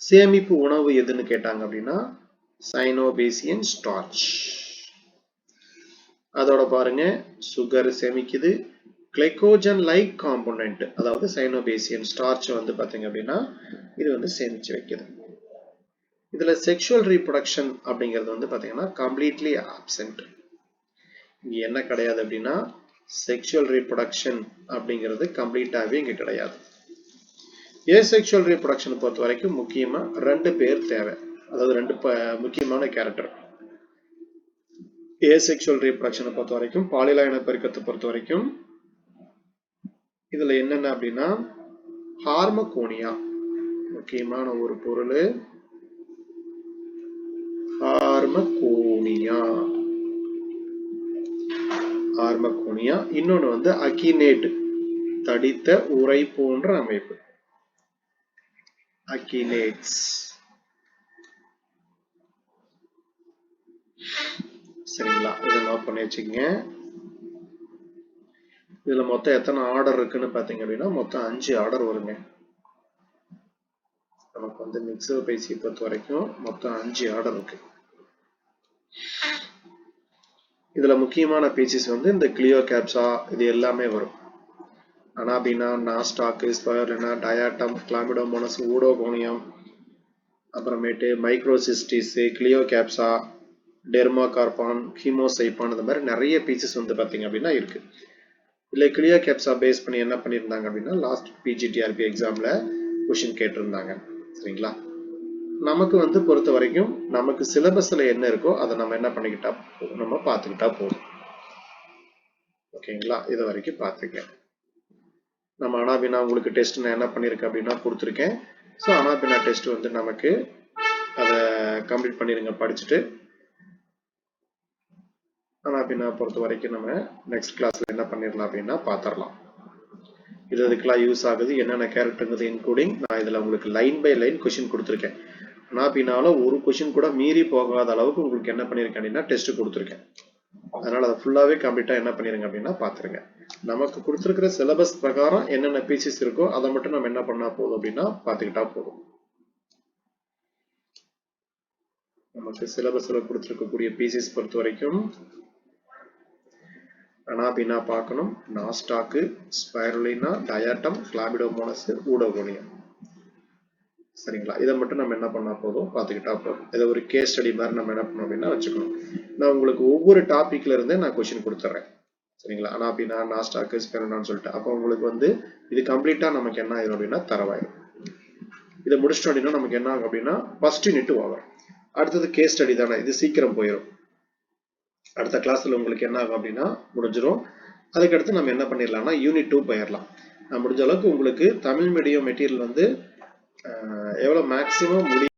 சேமிப்பு உணவு எதுன்னு கேட்டாங்க அப்படின்னா சைனோபேசியன் ஸ்டார்ச். அதோட பாருங்க சுகர் சேமிக்குது. கிளைகோஜன் லைக் காம்போனன்ட், அதாவது சைனோபேசியன் ஸ்டார்ச் வந்து பாத்தீங்க அப்படின்னா இது வந்து சேமிச்சு வைக்குது. இதுல செக்ஷுவல் ரீப்ரொடக்ஷன் அப்படிங்கிறது வந்து பாத்தீங்கன்னா கம்ப்ளீட்லி ஆப்சென்ட். இங்க என்ன கிடையாது அப்படின்னா செக்ஷுவல் ரீப்ரொடக்ஷன் அப்படிங்கிறது கம்ப்ளீட்டாவே இங்க கிடையாது. ஏசெக்ஷுவல் ரீப்ரொடக்ஷன் பொறுத்த வரைக்கும் முக்கியமா 2 பேர் தேவை, அதாவது 2 முக்கியமான கேரக்டர். ஏசெக்ஷுவல் ரீப்ரொடக்ஷனை பொறுத்த வரைக்கும், பாலியல் இனப்பெருக்கத்தை பொறுத்த வரைக்கும் இதுல என்னென்ன அப்படின்னா ஹார்மகோனியா முக்கியமான ஒரு பொருள். ஹார்மகோனியா. இன்னொன்னு வந்து அகினேட், தடித்த உரை போன்ற அமைப்பு. அகினேட்ஸ். சரிங்களா? இதை நோட் பண்ணி வச்சுக்கங்க. இதுல மொத்தம் எத்தனை ஆர்டர் இருக்குன்னு பாத்தீங்க அப்படின்னா மொத்தம் 5 ஆர்டர் வருங்க. நமக்கு வந்து மிக்சோபைசி பொறுத்த வரைக்கும் மொத்தம் 5 ஆர்டர் இருக்கு. இதுல முக்கியமான பீசிஸ் வந்து இந்த கிளியோகேப்சா இது எல்லாமே வரும். அனாபினா, நாஸ்டாக், ஸ்பைருலினா, டயாட்டம், கிளாமிடோமோனஸ், ஊடோகோனியம், அப்புறமேட்டு மைக்ரோசிஸ்டிஸ், கிளியோகேப்சா, டெர்மாகார்பான், ஹீமோசைபான், இந்த மாதிரி நிறைய பீசஸ் வந்து பாத்தீங்க அப்படின்னா இருக்கு. இல்ல கிளியோகேப்சா பேஸ் பண்ணி என்ன பண்ணியிருந்தாங்க அப்படின்னா லாஸ்ட் பிஜிடிஆர்பி எக்ஸாம்ல கொஸ்டின் கேட்டிருந்தாங்க. சரிங்களா? நமக்கு வந்து பொறுத்த வரைக்கும் நமக்கு சிலபஸ்ல என்ன இருக்கோ அதை நம்ம என்ன பண்ணிக்கிட்டா நம்ம பார்த்துக்கிட்டா போதும். ஓகேங்களா? இது வரைக்கும் பார்த்துருக்கேன். நம்ம அனாபினா உங்களுக்கு டெஸ்ட் நான் என்ன பண்ணியிருக்கேன் அப்படின்னா கொடுத்துருக்கேன். ஸோ அனாபினா டெஸ்ட் வந்து நமக்கு அதை கம்ப்ளீட் பண்ணிடுங்க படிச்சுட்டு. அனாபினா பொறுத்த வரைக்கும் நம்ம நெக்ஸ்ட் கிளாஸ்ல என்ன பண்ணிடலாம் அப்படின்னா பார்த்துடலாம். இது இதுக்கெல்லாம் யூஸ் ஆகுது, என்னென்ன கேரக்டருங்கிறது இன்க்ளூடிங் நான் இதில் உங்களுக்கு லைன் பை லைன் கொஷின் கொடுத்துருக்கேன். ஆனால் அப்படின்னாலும் ஒரு கொஷின் கூட மீறி போகாத அளவுக்கு உங்களுக்கு என்ன பண்ணியிருக்கேன் அப்படின்னா டெஸ்ட் கொடுத்துருக்கேன். அதனால அதை ஃபுல்லாகவே கம்ப்ளீட்டாக என்ன பண்ணிருங்க அப்படின்னா பார்த்துருங்க. நமக்கு கொடுத்துருக்கிற சிலபஸ் பிரகாரம் என்னென்ன பீசஸ் இருக்கோ அதை மட்டும் நம்ம என்ன பண்ணா போதும் அப்படின்னா பார்த்துக்கிட்டா போதும். நமக்கு சிலபஸ்ல கொடுத்துருக்கக்கூடிய பீசஸ் பொறுத்த வரைக்கும் அனாபினா பார்க்கணும், நாஸ்டாக்கு, ஸ்பைருலினா, டயாட்டம், கிளாமிடோமோனஸ், ஊடகோனியம். சரிங்களா, இதை மட்டும் நம்ம என்ன பண்ணா போதும் பார்த்துக்கிட்டா போதும். இதை ஒரு கேஸ் ஸ்டடி மாதிரி நம்ம என்ன பண்ணோம் அப்படின்னா வச்சுக்கணும். நான் உங்களுக்கு ஒவ்வொரு டாபிக்ல இருந்தே நான் கொஸ்டின் கொடுத்துட்றேன். சரிங்களா, அனாபினா, நாஸ்டாக்கு, ஸ்பைருலினான்னு சொல்லிட்டு அப்போ உங்களுக்கு இது கம்ப்ளீட்டா நமக்கு என்ன ஆயிரும் அப்படின்னா தரவாயிரும். இதை முடிச்சிட்டோம் அப்படின்னா நமக்கு என்ன ஆகும் அப்படின்னா ஃபர்ஸ்ட் யூனிட் ஓவர். அடுத்தது கேஸ் ஸ்டடி தானே, இது சீக்கிரம் போயிடும். அடுத்த கிளாஸ்ல உங்களுக்கு என்ன ஆகும் அப்படின்னா முடிஞ்சிடும். அதுக்கடுத்து நம்ம என்ன பண்ணிடலாம்னா யூனிட் 2 போயிடலாம். நான் முடிஞ்ச அளவுக்கு உங்களுக்கு தமிழ் மீடியம் மெட்டீரியல் எவ்வளவு மேக்சிமம் முடியும்